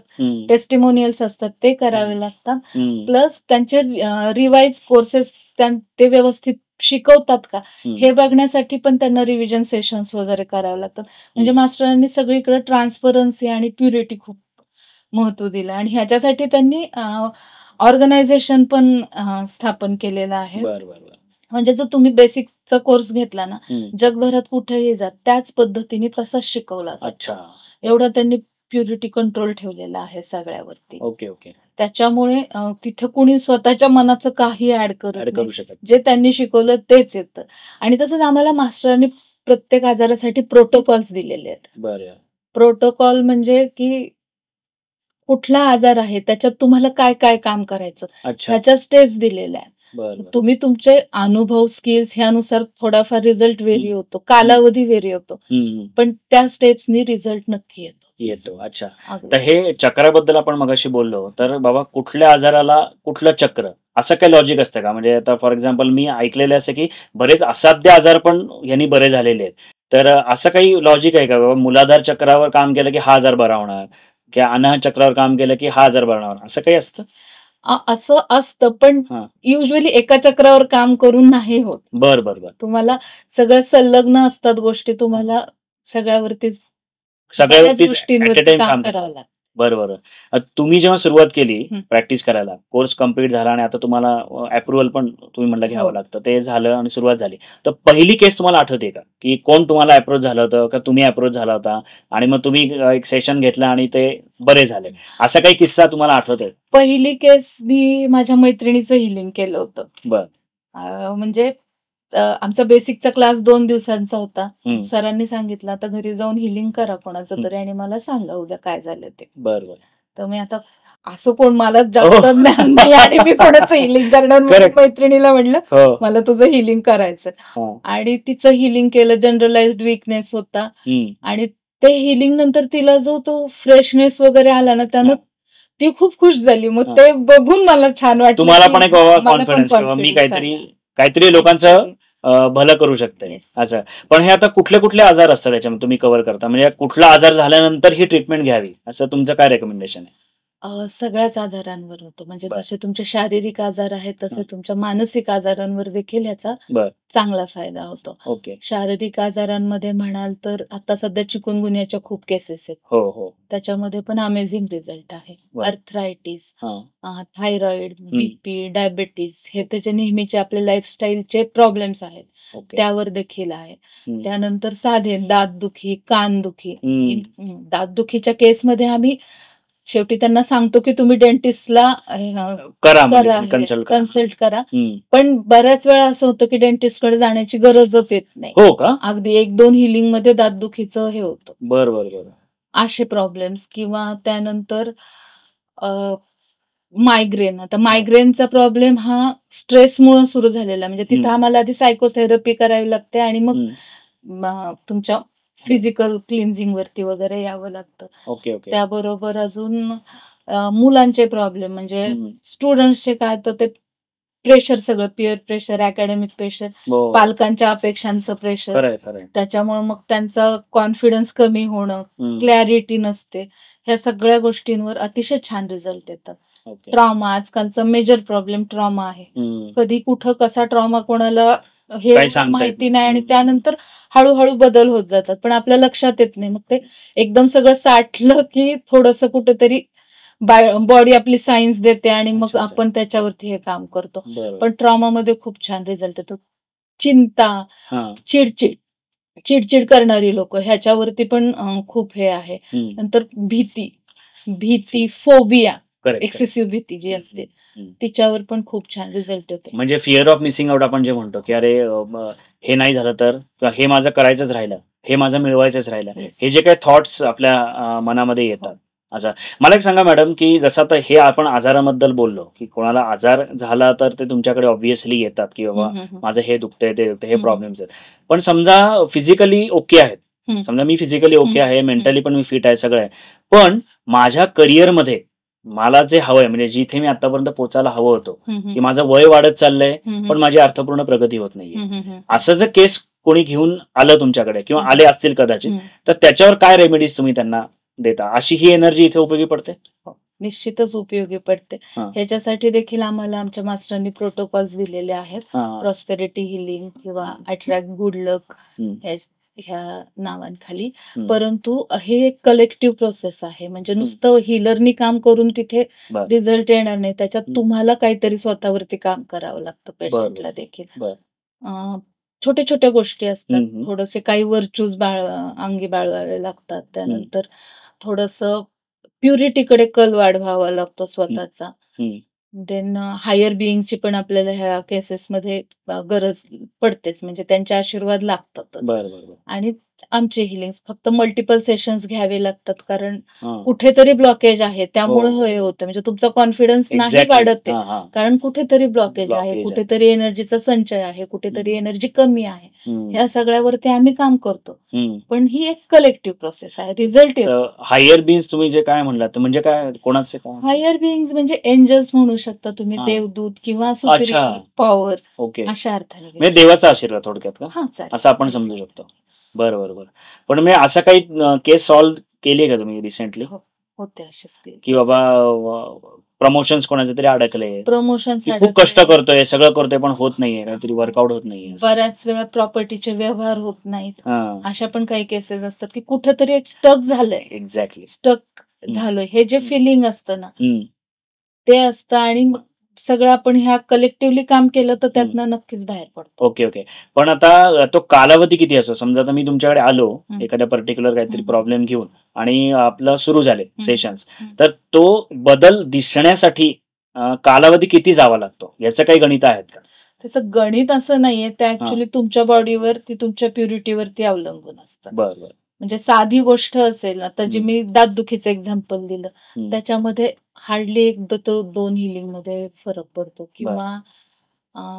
टेस्टिमोनियल्स असतात ते करावे लागतात. प्लस त्यांचे रिवाइज कोर्सेस ते व्यवस्थित शिकवतात का हे बघण्यासाठी पण त्यांना रिव्हिजन सेशन्स वगैरे करावे लागतात. म्हणजे मास्टरांनी सगळीकडे ट्रान्सपरन्सी आणि प्युरिटी खूप महत्व दिलं आणि ह्याच्यासाठी त्यांनी ऑर्गनायझेशन पण स्थापन केलेलं आहे. म्हणजे जर तुम्ही बेसिकचा कोर्स घेतला ना, जगभरात कुठेही जा त्याच पद्धतीने तसंच शिकवला जातो. एवढं त्यांनी प्युरिटी कंट्रोल ठेवलेला आहे सगळ्यावरती. ओके. त्याच्यामुळे तिथे कुणी स्वतःच्या मनाचं काही ऍड करू नाही. शकत. जे त्यांनी शिकवलं तेच येतं आणि तसंच आम्हाला मास्टरांनी प्रत्येक आजारासाठी प्रोटोकॉल्स दिलेले आहेत. बरं. प्रोटोकॉल म्हणजे की कुठला आजार आहे त्याच्यात तुम्हाला काय काय काम करायचं ह्याच्या स्टेप्स दिलेल्या आहेत. तुम्ही तुमचे अनुभव स्किल्स ह्यानुसार थोडाफार रिझल्ट व्हेरी होतो, कालावधी व्हेरी होतो, पण त्या स्टेप्सनी रिझल्ट नक्की येतो. अच्छा. तर हे चक्राबद्दल आपण मगाशी बोललो तर बाबा कुठल्या आजाराला कुठलं चक्र असं काही लॉजिक असतं का? म्हणजे आता फॉर एक्झाम्पल मी ऐकलेलं असं की बरेच असाध्य आजार पण यांनी बरे झालेले आहेत. तर असं काही लॉजिक आहे का बाबा मूलाधार चक्रावर काम केलं की हा आजार बरा होणार किंवा अनाहत चक्रावर काम केलं की हा आजार बरा होणार असं काही असतं? असं असतं पण युजली एका चक्रावर काम करून नाही होत. बरं. तुम्हाला सगळं संलग्न असतात गोष्टी, तुम्हाला सगळ्यावरतीच बऱ्याच सगळ्यावरतीच ऍट गोष्टींवरती टाइम काम काम करता. करावं लागतं. बरोबर. तुम्ही जेव्हा सुरुवात केली हं. प्रॅक्टिस करायला, कोर्स कंप्लीट झाला आणि आता तुम्हाला अप्रुव्हल पण तुम्ही म्हटलं हो. घ्यावं लागतं. ते झालं आणि सुरुवात झाली. तर पहिली केस तुम्हाला आठवते का? की कोण तुम्हाला अप्रोच झालं होतं का तुम्ही अप्रोच झाला होता आणि मग तुम्ही एक सेशन घेतलं आणि ते बरे झाले. असा काही किस्सा तुम्हाला आठवतोय? पहिली केस मी माझ्या मैत्रिणीचं हीलिंग केलं होतं. बरं. म्हणजे आमचा बेसिकचा क्लास 2 दिवसांचा होता. हं. सरांनी सांगितलं, "आता घरी जाऊन हीलिंग करा कोणाचं हं. तरी आणि मला सांगा उद्या काय झालं ते." बरं, बरं. तर मी आता असं कोण मला ओह! जास्त ज्ञान नाही आणि मी कोणाचं हीलिंग करणार म्हणून करेक्ट. मैत्रिणीला म्हटलं, हो. "मला तुझं हीलिंग करायचंय." हां. आणि तिचं हीलिंग केलं. जनरलाइज्ड वीकनेस होता हं. आणि ते हीलिंग नंतर तिला जो तो फ्रेशनेस वगैरे आला ना, त्यानं हां. ती खूप खुश झाली. मग हां. ते बघून मला छान वाटलं, तुम्हाला की पण एक बाबा मला पण कॉन्फिडन्स किंवा मी कॉन्फिडन्स काहीतरी आला. काहीतरी लोकांचं ॲक्चुअली. भलं करू शकते. येस. असं. पण हे आता कुठले आजार असतात त्याच्यामध्ये तुम्ही कव्हर करता? म्हणजे कुठला आजार झाल्यानंतर ही ट्रीटमेंट घ्यावी, असं तुमचं काय रिकमेंडेशन आहे? सगळ्याच आजारांवर होतो. म्हणजे बरं. जसे तुमचे शारीरिक आजार आहेत, तसे हां. तुमच्या मानसिक आजारांवर देखील ह्याचा बरं. चांगला फायदा होतो. ओके. शारीरिक आजारांमध्ये म्हणाल तर आता सध्या चिकुनगुन्याच्या खूप केसेस आहेत. हो, हो. त्याच्यामध्ये पण अमेझिंग रिझल्ट आहे. बरं. अर्थरायटिस, हां. थायरॉइड, हं. बीपी, डायबिटीज हे त्याचे नेहमीचे आपले लाईफस्टाईलचे प्रॉब्लेम्स आहेत. ओके. त्यावर देखील आहे. हं. त्यानंतर साधे दातदुखी, कानदुखी. हं. दातदुखीच्या केसमध्ये आम्ही शेवटी त्यांना सांगतो, की तुम्ही डेंटिस्टला करा म्हणजे करा तुम्ही कन्सल्ट करा. कन्सल्ट करा. हं. पण बऱ्याच वेळा असं होतं, की डेंटिस्टकडे जाण्याची गरजच येत नाही. हो का? अगदी 1-2 हीलिंगमध्ये दातदुखीचं हे होतं. बरं, बरं, बरं. असे प्रॉब्लेम्स किंवा त्यानंतर मायग्रेन. आता मायग्रेनचा प्रॉब्लेम हा स्ट्रेसमुळं सुरू झालेला. म्हणजे तिथं हं. आम्हाला आधी सायकोथेरपी करावी लागते आणि मग हं. तुमच्या फिजिकल क्लिन्झिंगवरती वगैरे यावं लागतं. Okay, okay. त्याबरोबर अजून मुलांचे प्रॉब्लेम म्हणजे हं. स्टुडंट्सचे काय तर ते प्रेशर सगळं पिअर प्रेशर, अकॅडमिक प्रेशर, हो. पालकांच्या अपेक्षांचं प्रेशर. खरंय, खरंय. त्याच्यामुळं मग त्यांचा कॉन्फिडन्स कमी होणं, हं. क्लॅरिटी नसते. ह्या सगळ्या गोष्टींवर अतिशय छान रिझल्ट येतात. ओके. ट्रॉमा आजकालचा मेजर प्रॉब्लेम ट्रॉमा आहे. हं. कधी कुठं कसा ट्रॉमा कोणाला हे काही सांगता येत माहिती नाही. नाही आणि हं. त्यानंतर हळू-हळू बदल होत जातात. पण आपल्या लक्षात येत नाही. मग ते एकदम सगळं साठलं, की थोडंसं कुठेतरी बॉडी आपली सायन्स देते आणि मग अच्छा, अच्छा. आपण त्याच्यावरती हे काम करतो. बरं. पण ट्रॉमामध्ये खूप छान रिझल्ट येतो. चिंता, हां. चिडचिड करणारी लोकं ह्याच्यावरती पण खूप हे आहे. हं. नंतर भीती, फोबिया, करेक्ट, करेक्ट. एक्सेसिव्ह भीती जी हं, असते, हं, हं. तिच्यावर पण खूप छान रिझल्ट येतो. म्हणजे फिअर ऑफ मिसिंग आउट आपण जे म्हणतो, की अरे हे नाही झालं तर किंवा हे माझं करायचंच राहिलं, हे माझं मिळवायचंच राहिलं. येस. हे जे काही थॉट्स आपल्या मनामध्ये हो. येतात. असं. मला एक सांगा मॅडम, की जसं आता हे आपण आजाराबद्दल बोललो, की कोणाला आजार झाला तर ते तुमच्याकडे ऑब्व्हियसली येतात, की हं, बाबा हं, हं. माझं हे दुखतंय, ते दुखतंय, हे हं, हं. प्रॉब्लेम्स आहेत. पण समजा फिजिकली ओके आहेत. हं. समजा मी फिजिकली हं, ओके आहे, हं. मेंटली पण मी फिट आहे, सगळं आहे. पण माझ्या करिअरमध्ये मला जे हवंय म्हणजे जिथे मी आतापर्यंत पोहोचायला हवं होतं, हं, हं. की माझं वय वाढत चाललंय, हं, पण हं. माझी अर्थपूर्ण प्रगती होत नाहीये. हं, हं, हं. असं जर केस कोणी घेऊन आलं तुमच्याकडे किंवा हं, आले असतील कदाचित, हं. तर त्याच्यावर काय रेमेडीज तुम्ही त्यांना देता? अशी ही एनर्जी इथे उपयोगी पडते? हो, निश्चितच उपयोगी पडते. हां. ह्याच्यासाठी देखील आम्हाला आमच्या मास्टरांनी प्रोटोकॉल्स दिलेले आहेत. हां. प्रॉस्पेरिटी हीलिंग किंवा हं. अट्रॅक्ट गुड लक हं. ह्या नावांखाली. हं. परंतु हे एक कलेक्टिव्ह प्रोसेस आहे. म्हणजे हं. नुसतं हीलरनी काम करून तिथे बरं. रिझल्ट येणार नाही. त्याच्यात हं. तुम्हाला काहीतरी स्वतःवरती काम करावं लागतं बरं, पेशंटला बरं. देखील. बरं. अ, छोट्या-छोट्या गोष्टी असतात. हं, हं. थोडेसे काही व्हर्च्यूज अंगी बाळगावे लागतात. हं. त्यानंतर थोडंसं प्युरिटीकडे कल वाढवावा लागतो हं. स्वतःचा. हं. देन हायर बीइंगची पण आपल्याला ह्या केसेसमध्ये गरज पडतेच. म्हणजे त्यांचे आशीर्वाद लागतातच. बरं, बरं, बरं. आणि आमचे हीलिंग्स फक्त मल्टिपल सेशन्स घ्यावे लागतात. कारण हां. कुठेतरी ब्लॉकेज आहे. हो, त्यामुळं हो. हे होतं. म्हणजे तुमचा कॉन्फिडन्स नाही एक्झॅक्टली. वाढत आहे. हां, हां. कारण कुठेतरी ब्लॉकेज आहे. ब्लॉकेज आहे. कुठेतरी एनर्जीचा संचय आहे. हं. कुठेतरी एनर्जी कमी आहे. हं. ह्या सगळ्यावरती आम्ही काम करतो. हं. पण ही एक कलेक्टिव्ह प्रोसेस आहे. रिझल्ट येतो. तर हायर बीइंग्स तुम्ही जे काय म्हणलात, म्हणजे काय कोणाचे काय? हायर बीइंग्स म्हणजे एंजल्स म्हणू शकता तुम्ही, हां. देवदूत किंवा अच्छा. Superior power okay. अशा अर्थाने घेऊ म्हणजे देवाचा आशीर्वाद थोडक्यात का? हां, चालेल. असं आपण समजू शकतो. बरं, बरं, बरं. पण मी असं काही केस सॉल्व्ह केली आहे का तुम्ही रिसेंटली? हो. होते असेच की केसेस. बाबा प्रमोशन्स कोणाचे तरी अडकले, प्रमोशन्स की खूप कष्ट अडकले. करतोय, सगळं करतोय पण होत नाहीये, काहीतरी वर्कआउट होत नाहीये असं. बऱ्याच वेळा प्रॉपर्टीचे व्यवहार होत नाहीत. हां. अशा पण काही केसेस असतात, की कुठेतरी एक स्टक झालंय. एक्झॅक्टली. स्टक झालोय. हे जे फिलिंग असतं ना, हं. ते असतं आणि मग सगळं आपण ह्या कलेक्टिव्हली काम केलं तर त्यातनं नक्कीच बाहेर पडतो. Okay, okay. पण आता तो कालावधी किती असतो? समजा आता मी तुमच्याकडे आलो हं. एखाद्या पर्टिक्युलर काहीतरी हं. प्रॉब्लेम घेऊन आणि आपलं सुरू झाले हं. सेशन्स. हं. तर तो बदल दिसण्यासाठी कालावधी किती जावा लागतो? याचं काही गणित आहेत का? त्याचं गणित असं नाहीये. ते ऍक्च्युली तुमच्या बॉडीवरती, तुमच्या प्युरिटीवरती अवलंबून असतं. बरं, बरं. म्हणजे साधी गोष्ट असेल, आता जे मी दातदुखीचं एक्झाम्पल दिलं, हं. त्याच्यामध्ये हार्डली 1 ते 2 हिलिंगमध्ये फरक पडतो किंवा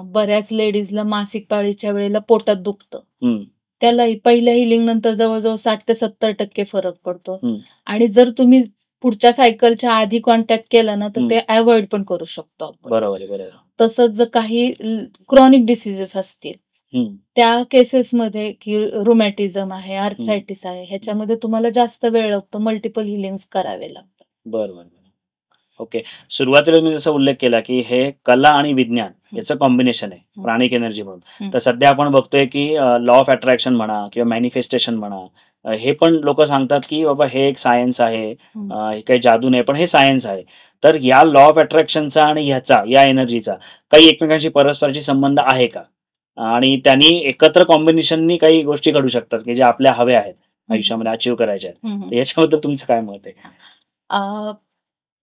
बऱ्याच लेडीजला मासिक पाळीच्या वेळेला पोटात दुखतं. हं. त्यालाही पहिल्या हिलिंग नंतर जवळ-जवळ 60% ते 70% फरक पडतो. हं. आणि जर तुम्ही पुढच्या सायकलच्या आधी कॉन्टॅक्ट केला ना, तर ते अव्हॉइड पण करू शकतो आपण. बरोबर आहे, बरोबर. तसंच जर काही क्रॉनिक डिसीजेस असतील, हं. त्या केसेसमध्ये की रुमॅटिझम आहे, आर्थरायटिस आहे, ह्याच्यामध्ये तुम्हाला जास्त वेळ लागतो. मल्टिपल हिलिंग्स करावे लागतात. बरं, बरं. ओके. सुरुवातीला मी जसा उल्लेख केला, की हे कला आणि विज्ञान याचं कॉम्बिनेशन आहे प्राणिक एनर्जी म्हणून. तर सध्या आपण बघतोय, की लॉ ऑफ अट्रॅक्शन म्हणा किंवा मॅनिफेस्टेशन म्हणा, हे पण लोकं सांगतात, की बाबा हे एक सायन्स आहे, हे काही जादू नाही, पण हे सायन्स आहे. तर या लॉ ऑफ अट्रॅक्शनचा आणि ह्याचा, या एनर्जीचा काही एकमेकांशी परस्परांशी संबंध आहे का? आणि त्यांनी एकत्र कॉम्बिनेशननी काही गोष्टी घडू शकतात, की ज्या आपल्या हव्या आहेत आयुष्यामध्ये अचीव्ह करायच्या आहेत. तर याच्याबद्दल तुमचं काय मत आहे?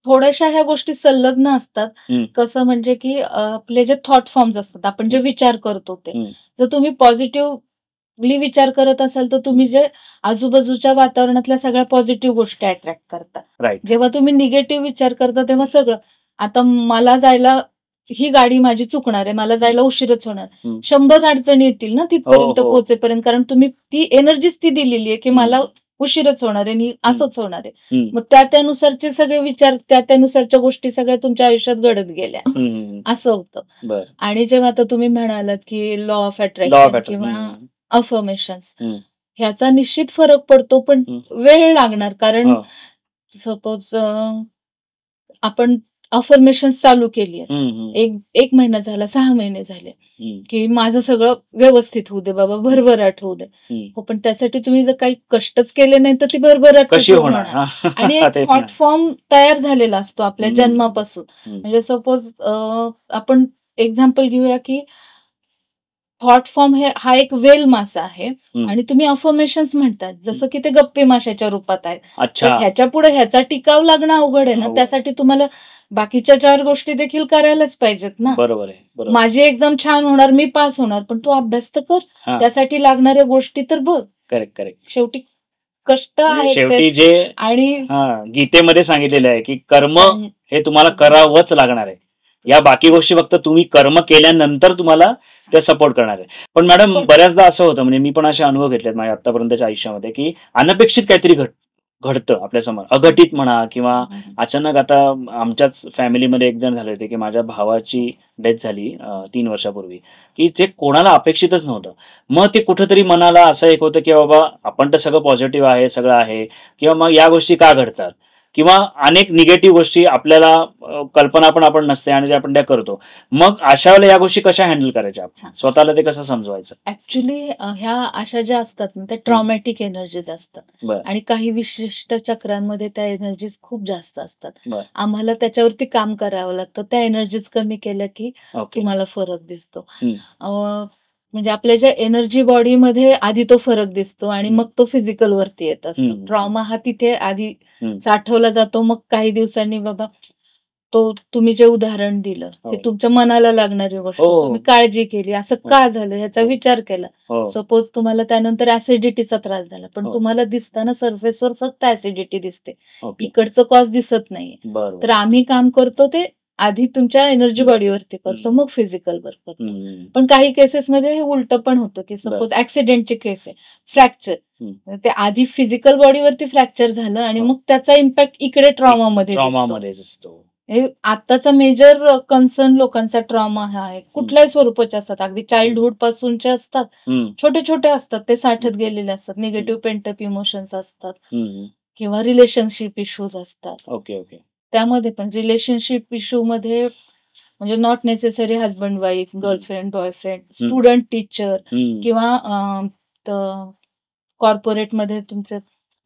थोड्याशा ह्या गोष्टी संलग्न असतात. कसं म्हणजे की आपले जे थॉट फॉर्म्स असतात, आपण जे विचार करतो ते. जर तुम्ही पॉझिटिव्हली विचार करत असाल, तर तुम्ही जे आजूबाजूच्या वातावरणातल्या सगळ्या पॉझिटिव्ह गोष्टी अट्रॅक्ट करता. राइट. जेव्हा तुम्ही निगेटिव्ह विचार करता, तेव्हा सगळं आता मला जायला ही गाडी माझी चुकणार आहे, मला जायला उशीरच होणार. 100 अडचणी येतील ना तिथपर्यंत पोहोचेपर्यंत, कारण तुम्ही ती एनर्जीच ती दिलेली आहे, की मला उशीरच होणार आहे आणि असंच होणार आहे. मग त्यानुसारचे सगळे विचार, त्यानुसारच्या गोष्टी सगळ्या तुमच्या आयुष्यात घडत गेल्या. असं होतं. आणि जेव्हा आता तुम्ही म्हणालात, की लॉ ऑफ अट्रॅक्शन किंवा अफर्मेशन्स, ह्याचा निश्चित फरक पडतो, पण वेळ लागणार. कारण सपोज आपण अफर्मेशन्स चालू केली आहे, 1 महिना झाला, 6 महिने झाले, की माझं सगळं व्यवस्थित होऊ दे बाबा, भरभराट होऊ दे. हो, पण त्यासाठी तुम्ही जर काही कष्टच केले नाही, तर ती भरभराट कशी होणार? आणि एक थॉट फॉर्म तयार झालेला असतो आपल्या जन्मापासून. म्हणजे सपोज आपण एक्झाम्पल घेऊया, की थॉट फॉर्म हा एक वेल मासा आहे आणि तुम्ही अफर्मेशन्स म्हणतात, जसं की ते गप्पी माशाच्या रूपात आहे. तर ह्याच्या पुढे ह्याचा टिकाव लागणं अवघड आहे ना, त्यासाठी तुम्हाला बाकीच्या 4 गोष्टी देखील करायलाच पाहिजेत ना. बरोबर आहे. माझी एक्झाम छान होणार, मी पास होणार, पण तू अभ्यास तर कर, त्यासाठी लागणाऱ्या गोष्टी तर बघ. करेक्ट. शेवटी कष्ट आहेत शेवटी जे आणि गीतेमध्ये सांगितलेलं आहे, की कर्म हे तुम्हाला करावंच लागणार आहे. या बाकी गोष्टी फक्त तुम्ही कर्म केल्यानंतर तुम्हाला ते सपोर्ट करणार आहे. पण मॅडम, बऱ्याचदा असं होतं, म्हणजे मी पण असे अनुभव घेतलेत माझ्या आतापर्यंतच्या आयुष्यामध्ये, की अनपेक्षित काहीतरी घडतं आपल्यासमोर, अघटित म्हणा किंवा अचानक. आता आमच्याच फॅमिलीमध्ये एक जण झाले होते, की माझ्या भावाची डेथ झाली 3 वर्षापूर्वी, की ते कोणाला अपेक्षितच नव्हतं. मग ते कुठेतरी मनाला असं एक होतं, की बाबा आपण तर सगळं पॉझिटिव्ह आहे, सगळं आहे, किंवा मग या गोष्टी का घडतात, किंवा अनेक निगेटिव्ह गोष्टी आपल्याला कल्पना पण आपण नसते आणि आपण त्या करतो. मग अशा वेळेला या गोष्टी कशा हँडल करायच्या, स्वतःला ते कसं समजवायचं? ऍक्च्युली ह्या अशा ज्या असतात ना, त्या ट्रॉमॅटिक एनर्जीज असतात आणि काही विशिष्ट चक्रांमध्ये त्या एनर्जीज खूप जास्त असतात. आम्हाला त्याच्यावरती काम करावं लागतं. त्या एनर्जीज कमी केल्या की तुम्हाला फरक दिसतो. म्हणजे आपल्या ज्या एनर्जी बॉडीमध्ये आधी तो फरक दिसतो आणि मग तो फिजिकल वरती येत असतो. ट्रॉमा हा तिथे आधी साठवला जातो, मग काही दिवसांनी बाबा तो तुम्ही जे उदाहरण दिलं, ते तुमच्या मनाला लागणारी गोष्ट, तुम्ही काळजी केली, असं का झालं ह्याचा विचार केला. सपोज तुम्हाला त्यानंतर ऍसिडिटीचा त्रास झाला, पण तुम्हाला दिसताना सरफेसवर फक्त ऍसिडिटी दिसते, इकडचं कॉज दिसत नाहीये. तर आम्ही काम करतो ते आधी तुमच्या एनर्जी बॉडीवरती करतो, मग फिजिकल वर करतो. पण काही केसेसमध्ये हे उलट पण होतं, की सपोज ऍक्सिडेंटची केस आहे, फ्रॅक्चर, ते आधी फिजिकल बॉडीवरती फ्रॅक्चर झालं आणि मग त्याचा इम्पॅक्ट इकडे ट्रॉमामध्ये दिसतो. आताचा मेजर कन्सर्न लोकांचा ट्रॉमा हा आहे. कुठल्याही स्वरूपाचे असतात, अगदी चाइल्डहुड पासूनचे असतात, छोटे छोटे असतात, ते साठत गेलेले असतात, निगेटिव्ह पेंटअप इमोशन्स असतात. किंवा रिलेशनशिप इश्यूज असतात. Okay, okay. त्यामध्ये पण रिलेशनशिप इश्यूमध्ये म्हणजे not necessary husband wife, girlfriend, boyfriend, student teacher हं. किंवा कॉर्पोरेटमध्ये तुमचे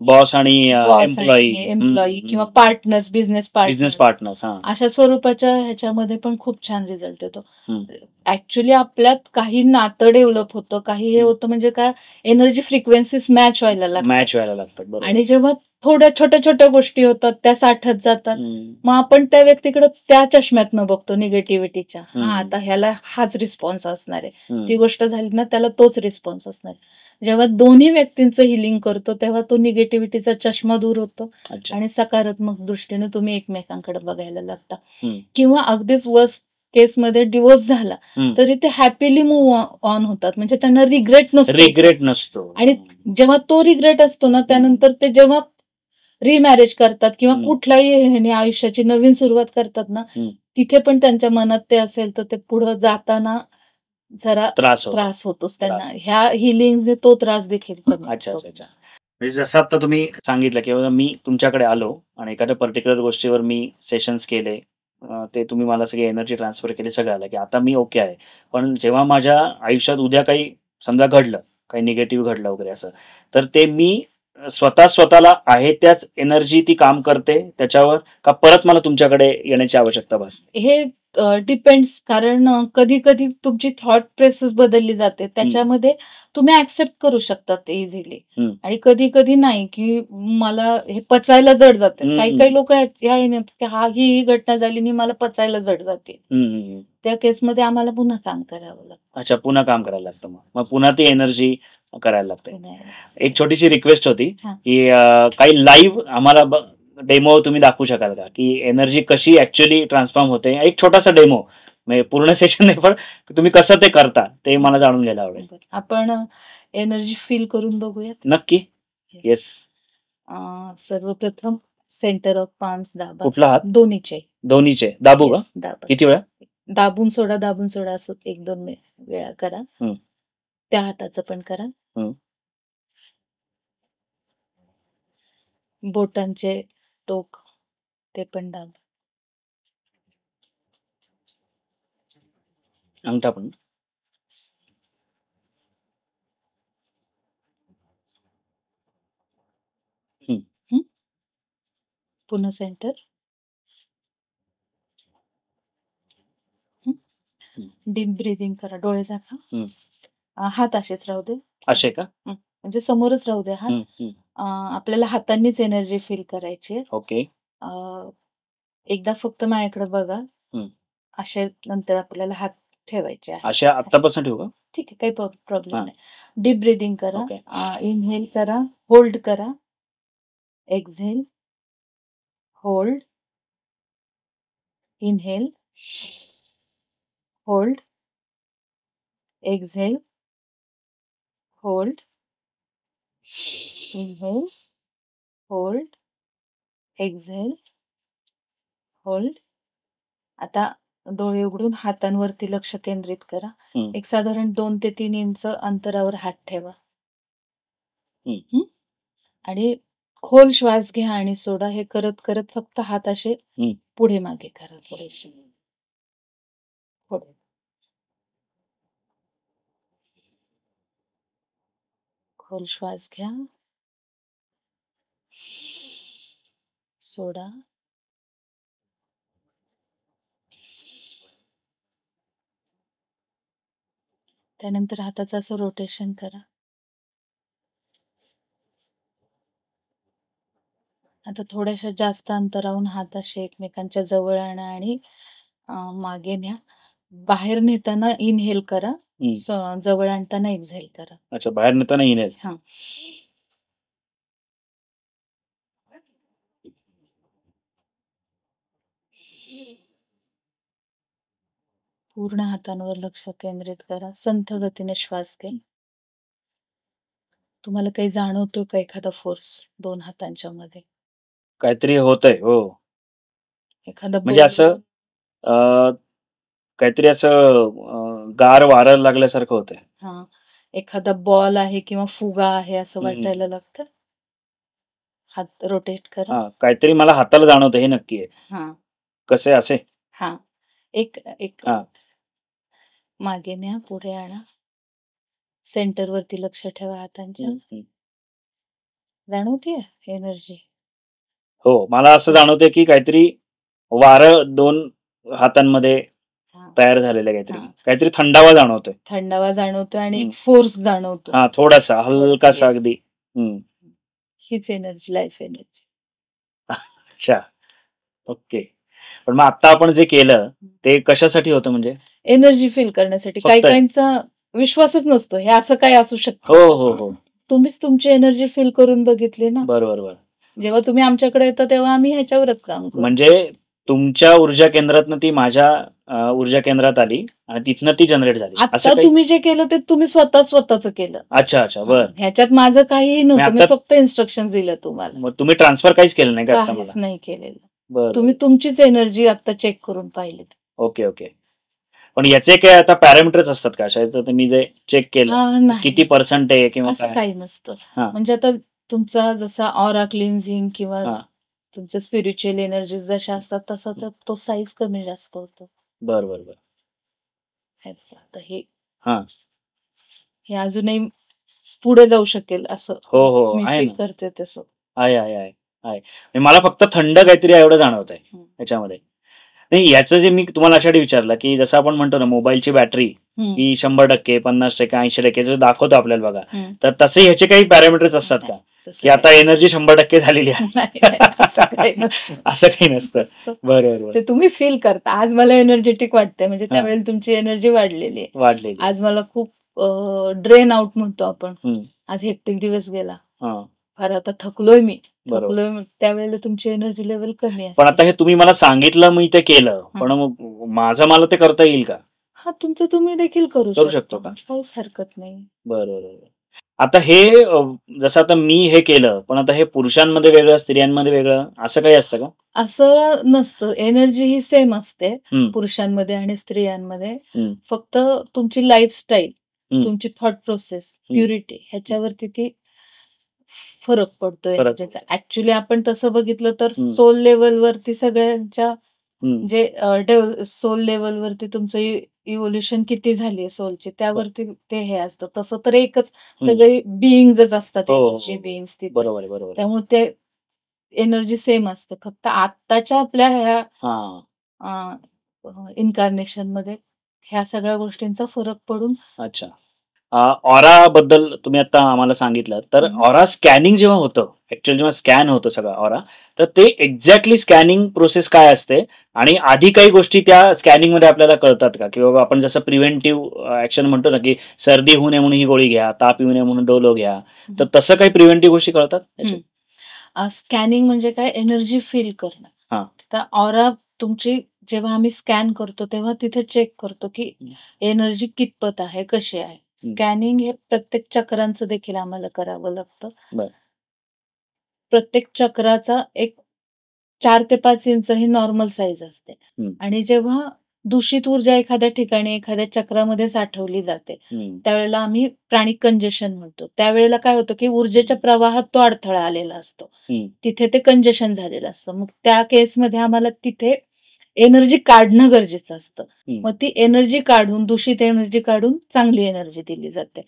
बॉस आणि बॉस आणि एम्प्लॉई किंवा partners, business business partner partners. हां. अशा स्वरूपाच्या ह्याच्यामध्ये पण खूप छान रिझल्ट येतो. हं. ऍक्च्युली आपल्यात काही नातं डेव्हलप होतं, काही हे होतं म्हणजे काय एनर्जी फ्रिक्वेन्सीज मॅच व्हायला लागतात मॅच व्हायला लागतात. बरोबर. आणि जेव्हा थोड्या छोट्या गोष्टी होतात त्या साठत जातात. हं. मग आपण त्या व्यक्तीकडे त्या चष्म्यातनं बघतो निगेटिव्हिटीच्या. हं. आता ह्याला हाच रिस्पॉन्स असणार आहे. हं. ती गोष्ट झाली ना त्याला तोच रिस्पॉन्स असणार आहे. जेव्हा दोन्ही व्यक्तींचं हिलिंग करतो तेव्हा तो निगेटिव्हिटीचा चष्मा दूर होतो अच्छा. आणि सकारात्मक दृष्टीने तुम्ही एकमेकांकडे बघायला लागता. हं. किंवा अगदीच वर्स्ट केसमध्ये डिवोर्स झाला हं. तरी ते हॅपीली मूव्ह ऑन होतात. म्हणजे त्यांना रिग्रेट नसतो. रिग्रेट नसतो. आणि जेव्हा तो रिग्रेट असतो ना त्यानंतर ते जेव्हा रिमॅरेज करतात किंवा कुठल्याही ह्याने आयुष्याची नवीन सुरुवात करतात ना तिथे पण त्यांच्या मनात ते असेल तर ते पुढे जाताना जरा त्रास होतोच त्यांना. ह्या हिलिंगने तो त्रास देखील कमी अच्छा, होतो. अच्छा, अच्छा. म्हणजे जसं आता तुम्ही सांगितलं की मी तुमच्याकडे आलो आणि एखाद्या पर्टिक्युलर गोष्टीवर मी सेशन्स केले. ते तुम्ही मला सगळी एनर्जी ट्रान्सफर केली, सगळं आलं की आता मी ओके आहे. पण जेव्हा माझ्या आयुष्यात उद्या काही समजा घडलं, काही निगेटिव्ह घडलं वगैरे असं, तर ते मी स्वतःला आहे त्याच एनर्जी ती काम करते त्याच्यावर, का परत मला तुमच्याकडे येण्याची आवश्यकता भासते? हे डिपेंड्स कारण कधी-कधी तुमची थॉट प्रोसेस बदलली जाते. त्याच्यामध्ये तुम्ही ॲक्सेप्ट करू शकता ते इझिली हं. आणि कधी-कधी नाही, की मला हे पचायला जड जाते. काही लोकं ह्या ह्याने की ही घटना झाली आणि मला पचायला जड जाते. त्या केसमध्ये आम्हाला पुन्हा काम करावं लागतं. अच्छा, पुन्हा काम करायला लागतं मग पुन्हा ती एनर्जी करायला लागते. पुन्हा एक छोटीशी रिक्वेस्ट होती, हां. की काही लाईव्ह आम्हाला डेमो तुम्ही दाखवू शकाल का? की एनर्जी कशी ॲक्चुअली ट्रान्सफॉर्म होते? एक छोटासा डेमो, म्हणजे पूर्ण सेशन नाही पण तुम्ही कसं ते करता ते मला जाणून घ्यायला आवडेल. आपण एनर्जी फील करून बघूयात. नक्की. येस. सर्वप्रथम सेंटर ऑफ पाम्स दाबा. कुठला हात? दोन्हीचे दाबू का? Yes, दाबा. किती वेळा? दाबून सोडा असं 1-2 वेळा करा. त्या हाताचं पण करा. बोटांचे टोक ते पण दाबा. अंगठा पण. पुन्हा सेंटर. डीप ब्रीदिंग करा. डोळे झाका. हात असेच राहू दे. असे का? म्हणजे समोरच राहू दे हात. आपल्याला हातांनीच एनर्जी फील करायची. ओके. एकदा फक्त माझ्याकडे बघा. असे नंतर आपल्याला हात ठेवायचे आहेत. अशा आत्तापासून ठेवू का? ठीक आहे, काही प्रॉब्लेम नाही. डीप ब्रीदिंग करा. इनहेल करा, होल्ड करा, exhale, hold, inhale, hold, exhale, hold, inhale, hold, exhale, hold. आता डोळे उघडून हातांवरती लक्ष केंद्रित करा. एक साधारण 2 ते 3 इंच अंतरावर हात ठेवा. आणि खोल श्वास घ्या आणि सोडा. हे करत करत फक्त हात असे पुढे मागे करा थोडेसे. पुढे. खोल श्वास घ्या. सोडा. त्यानंतर हाताचं असं रोटेशन करा. आता थोड्याशा जास्त अंतरावरून हात असे एकमेकांच्या जवळ आणा आणि मागे न्या. बाहेर नेताना इनहेल करा. जवळ आणताना एक्झेल करा. अच्छा, बाहेर नेताना इनहेल. हां. पूर्ण हातांवर लक्ष केंद्रित करा. संथ गतीने श्वास घ्या. तुम्हाला काही जाणवतो का एखादा फोर्स 2 हातांच्या मध्ये? काहीतरी होतंय. हो. एखादा म्हणजे असं काहीतरी असं गार वारं लागल्यासारखं होतंय. एखादा बॉल आहे किंवा फुगा आहे असं वाटायला लागतं? हात रोटेट करा. हा, काहीतरी मला हाताला जाणवतं, हे नक्की आहे. हा कसे असे? हा एक एक हा. मागे न्या, पुढे आणा, सेंटर वरती लक्ष ठेवा हातांच्या. जाणवतीये एनर्जी? हो, मला असं जाणवतंय की काहीतरी वारं 2 हातांमध्ये तयार झालेलं आहे, काहीतरी थंडावा जाणवतोय. थंडावा जाणवतोय आणि एक फोर्स जाणवतो. हा, थोडासा हलकासा Yes. अगदी. हीच एनर्जी, लाईफ एनर्जी. अच्छा, ओके. पण मग आता आपण जे केलं ते कशासाठी होतं म्हणजे? एनर्जी फील करण्यासाठी. फक्त? काही काहींचा विश्वासच नसतो हे असं काय असू शकतं. हो हो हो. तुम्हीच तुमची एनर्जी फील करून बघितली ना. बरोबर. जेव्हा तुम्ही आमच्याकडे येता तेव्हा आम्ही ह्याच्यावरच काम करतो. म्हणजे तुमच्या ऊर्जा केंद्रातनं ती माझ्या ऊर्जा केंद्रात आली आणि तिथनं ती जनरेट झाली. आता तुम्ही जे केलं ते तुम्ही स्वतःच केलं. अच्छा, बरं. ह्याच्यात माझं काहीही नव्हतं. मी फक्त इन्स्ट्रक्शन दिलं तुम्हाला. मग तुम्ही ट्रान्सफर काहीच केलं नाही का आता मला? काहीच नाही केलेलं. बरं. तुम्ही तुमचीच एनर्जी आता चेक करून पाहिलीत. ओके. पण याचे काय आता पॅरामीटर्स असतात का? शायद मी जे चेक केलं किती पर्सेंट आहे किंवा असं काही नसतं. म्हणजे आता तुमचा जसा ऑरा क्लिन्झिंग किंवा तुमच्या स्पिरिच्युअल एनर्जीज जशा असतात तसा तर तो साईज कमी जास्त होतो. बरं. आता हे अजूनही पुढे जाऊ शकेल असं हो मी आहे फील ना. करते तसं. आहे. मला फक्त थंड काहीतरी एवढं जाणवत आहे याच्यामध्ये. नाही, याचं जे मी तुम्हाला अशासाठी विचारलं की जसं आपण म्हणतो ना मोबाईलची बॅटरी ही 100%, 50%, 80% जे दाखवतो आपल्याला बघा, तर तसे ह्याचे काही पॅरामीटर्स असतात का? की आता एनर्जी 100% झालेली आहे? असं काही नसतं. बरोबर. ते तुम्ही फील करता. आज मला एनर्जेटिक वाटतंय म्हणजे त्यावेळेला तुमची एनर्जी वाढलेली आहे. आज मला खूप ड्रेन आउट म्हणतो आपण. आज हेक्टिक दिवस गेला. फार आता थकलोय मी. त्यावेळेला तुमची एनर्जी लेवल कमी असते. पण आता हे तुम्ही मला सांगितलं, मी ते केलं, पण मग मला ते करता येईल का? हा, तुमचं तुम्ही देखील करू शकतो का? काहीच हरकत नाही. बरोबर. आता हे जसं आता मी हे केलं, पण आता हे पुरुषांमध्ये वेगळं, स्त्रियांमध्ये वेगळं असं काही असतं का? असं नसतं. एनर्जी ही सेम असते पुरुषांमध्ये आणि स्त्रियांमध्ये. फक्त तुमची लाईफस्टाईल, तुमची थॉट प्रोसेस, प्युरिटी ह्याच्यावरती ती फरक पडतो एनर्जीचा. ऍक्च्युली आपण तसं बघितलं तर सोल लेवलवरती सगळ्यांच्या जे सोल लेवलवरती तुमचं इव्होल्युशन किती झाली सोलची त्यावरती ते हे असतं. तसं तर एकच सगळे बिईंग्सच असतात, एनर्जी बिईंग्स तिथे. बरोबर. त्यामुळे ते एनर्जी सेम असते. फक्त आत्ताच्या आपल्या ह्या इन्कार्नेशन मध्ये ह्या सगळ्या गोष्टींचा फरक पडून. अच्छा. ऑरा बद्दल तुम्ही आता आम्हाला सांगितलं, तर ऑरा स्कॅनिंग जेव्हा होतं, ऍक्च्युअली जेव्हा स्कॅन होतं सगळं ऑरा, तर ते एक्झॅक्टली स्कॅनिंग प्रोसेस काय असते आणि आधी काही गोष्टी त्या स्कॅनिंग मध्ये आपल्याला कळतात का? की बाबा आपण जसं प्रिव्हेंटिव्ह ऍक्शन म्हणतो ना, की सर्दी होऊ नये म्हणून ही गोळी घ्या, ताप येऊ नये म्हणून डोलो घ्या, तर तसं काही प्रिव्हेंटिव्ह गोष्टी कळतात? स्कॅनिंग म्हणजे काय? एनर्जी फील करणं. तर ऑरा तुमची जेव्हा आम्ही स्कॅन करतो तेव्हा तिथे चेक करतो की एनर्जी कितपत आहे, कशी आहे. स्कॅनिंग हे प्रत्येक चक्रांचं देखील आम्हाला करावं लागतं. प्रत्येक चक्राचा एक 4 ते 5 इंच ही नॉर्मल साईज असते. आणि जेव्हा दूषित ऊर्जा एखाद्या ठिकाणी एखाद्या चक्रामध्ये साठवली जाते त्यावेळेला आम्ही प्राणिक कंजेशन म्हणतो. त्यावेळेला काय होतं की ऊर्जेच्या प्रवाहात तो अडथळा आलेला असतो. तिथे ते कंजेशन झालेलं असतं. मग त्या केसमध्ये आम्हाला तिथे एनर्जी काढणं गरजेचं असतं. मग ती एनर्जी काढून, दूषित एनर्जी काढून चांगली एनर्जी दिली जाते.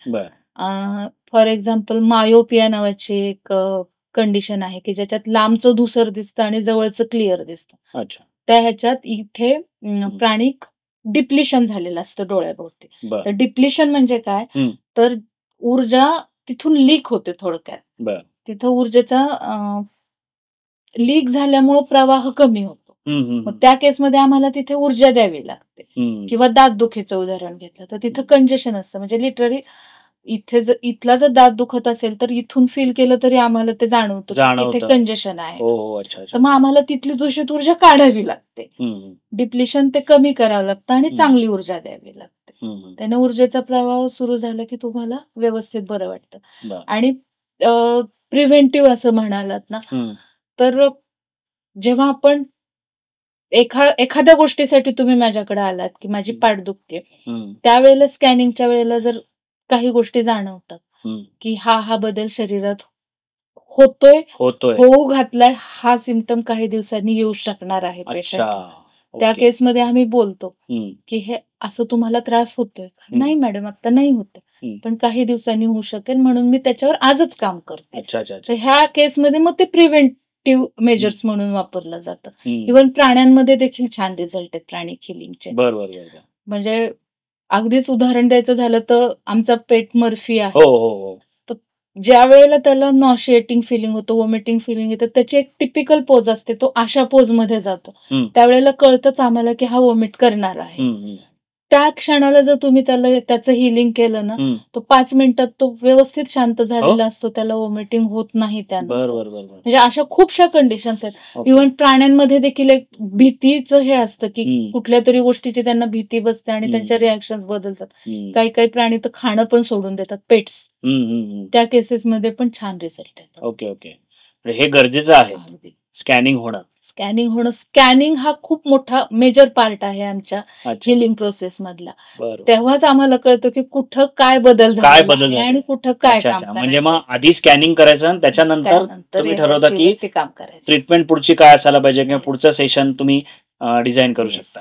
फॉर एक्झाम्पल मायोपिया नावाची एक कंडिशन आहे की ज्याच्यात लांबचं धूसर दिसतं आणि जवळचं क्लिअर दिसतं. त्या ह्याच्यात इथे प्राणिक डिप्लिशन झालेलं असतं डोळ्याभोवती. तर डिप्लिशन म्हणजे काय? तर ऊर्जा तिथून लीक होते थोडक्यात. तिथं ऊर्जेचा लीक झाल्यामुळे प्रवाह कमी होतो. मग त्या केसमध्ये आम्हाला तिथे ऊर्जा द्यावी लागते. किंवा दातदुखीचं उदाहरण घेतलं तर तिथं कंजेशन असतं. म्हणजे लिटरली इथला जर दात दुखत असेल तर इथून फील केलं तरी आम्हाला ते जाणवतं तिथे कंजेशन आहे. तर मग आम्हाला तिथली दूषित ऊर्जा काढावी लागते. डिप्लिशन ते कमी करावं लागतं आणि चांगली ऊर्जा द्यावी लागते. त्याने ऊर्जेचा प्रवाह सुरू झाला की तुम्हाला व्यवस्थित बरं वाटतं. आणि प्रिव्हेंटिव्ह असं म्हणालात ना, तर जेव्हा आपण एखाद्या गोष्टीसाठी तुम्ही माझ्याकडे आलात की माझी पाठ दुखते, त्यावेळेला स्कॅनिंगच्या वेळेला जर काही गोष्टी जाणवतात की हा बदल शरीरात होतोय, होतोय. होऊ घातलाय, हा सिम्प्टम काही दिवसांनी येऊ शकणार आहे अच्छा. पेशंटला. त्या ओके. केसमध्ये आम्ही बोलतो, हं, की हे असं तुम्हाला त्रास होतोय का? हं, नाही मॅडम, आता नाही होतंय. हं. पण काही दिवसांनी होऊ शकेल म्हणून मी त्याच्यावर आजच काम करते. अच्छा, अच्छा, तर अच्छा. ह्या केसमध्ये मग ते प्रिव्हेंटिव्ह हं, मेजर्स म्हणून वापरलं जातं. हं. इव्हन प्राण्यांमध्ये देखील छान रिझल्ट आहेत प्राणिक हिलिंगचे. बरं, बरं, बरं, बरं. म्हणजे अगदीच उदाहरण द्यायचं झालं तर आमचा पेट मर्फी हो, आहे. हो, हो. तर ज्यावेळेला त्याला नॉशिएटिंग फीलिंग होतं, व्हॉमिटिंग फीलिंग येतं, त्याची एक टिपिकल पोज असते. तो अशा पोजमध्ये जातो. हं, त्यावेळेला कळतंच आम्हाला की हा व्हॉमिट करणार आहे. हं, हं, त्या क्षणाला जर तुम्ही त्याचं हीलिंग केलं ना, हं. तो 5 मिनिटात तो व्यवस्थित शांत हो? झालेला असतो. त्याला व्हॉमिटिंग होत नाही बरं, त्यानंतर. बरं, बरं, बरं. म्हणजे अशा खूपशा कंडिशन्स आहेत. ओके. इव्हन प्राण्यांमध्ये देखील एक भीतीचं हे असतं, की हं, कुठल्यातरी गोष्टीची त्यांना भीती बसते आणि हं, त्यांच्या हं, रिएक्शन्स बदलतात. हं. काही प्राणी तर खाणं पण सोडून देतात, पेट्स. हं, हं, हं. त्या केसेसमध्ये पण छान रिझल्ट येतात. Okay, okay. म्हणजे हे गरजेचं आहे अगदी. स्कॅनिंग होणं. स्कॅनिंग हा खूप मोठा मेजर पार्ट आहे आमच्या अच्छा. हिलिंग प्रोसेसमधला. बरं. तेव्हाच आम्हाला कळतं, की कुठं काय बदल काय झालेला बदल आहे झाले? आणि कुठं काय अच्छा, काम अच्छा. म्हणजे मग करायचंय. आधी स्कॅनिंग करायचं आणि त्याच्यानंतर त्यानंतर तुम्ही ठरवता, की एनर्जीवरती काम करायचं. ट्रीटमेंट पुढची काय असायला पाहिजे किंवा येस. पुढचं सेशन तुम्ही डिझाइन करू येस. शकता.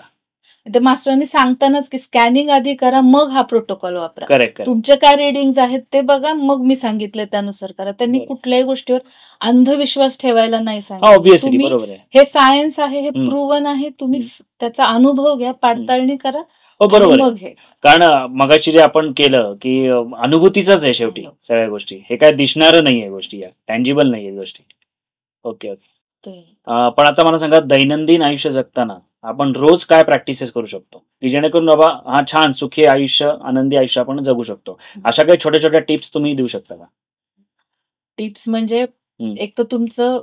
ते मास्टरांनी सांगतानाच, की स्कॅनिंग आधी करा, मग हा प्रोटोकॉल वापरा. Correct, correct. तुमचे काय रीडिंग्ज आहेत ते बघा, मग मी सांगितलंय त्यानुसार करा. त्यांनी बरं. कुठल्याही गोष्टीवर अंधविश्वास ठेवायला नाही हां, सांगितलं. ऑब्व्हियसली तुम्ही बरोबर आहे. हे सायन्स आहे, हे हं, प्रूव्हन आहे. तुम्ही हं, त्याचा अनुभव घ्या, हं. पडताळणी करा हो, आणि बरोबर आहे. मग हे कारण मगाशी जे आपण केलं, की अनुभूतीचाच आहे शेवटी अनुभव. सगळ्या गोष्टी. हे काय दिसणारं नाहीये गोष्टी या. टँजिबल नाहीये गोष्टी. Okay, okay. ते पण आता मला सांगा दैनंदिन आयुष्य जगताना आपण रोज काय प्रॅक्टिसेस करू शकतो? की जेणेकरून बाबा छान सुखी आयुष्य, आनंदी आयुष्य आपण जगू शकतो. अशा काही छोट्या-छोट्या टिप्स तुम्ही देऊ शकता का? टिप्स म्हणजे हं, एक तर तुमचं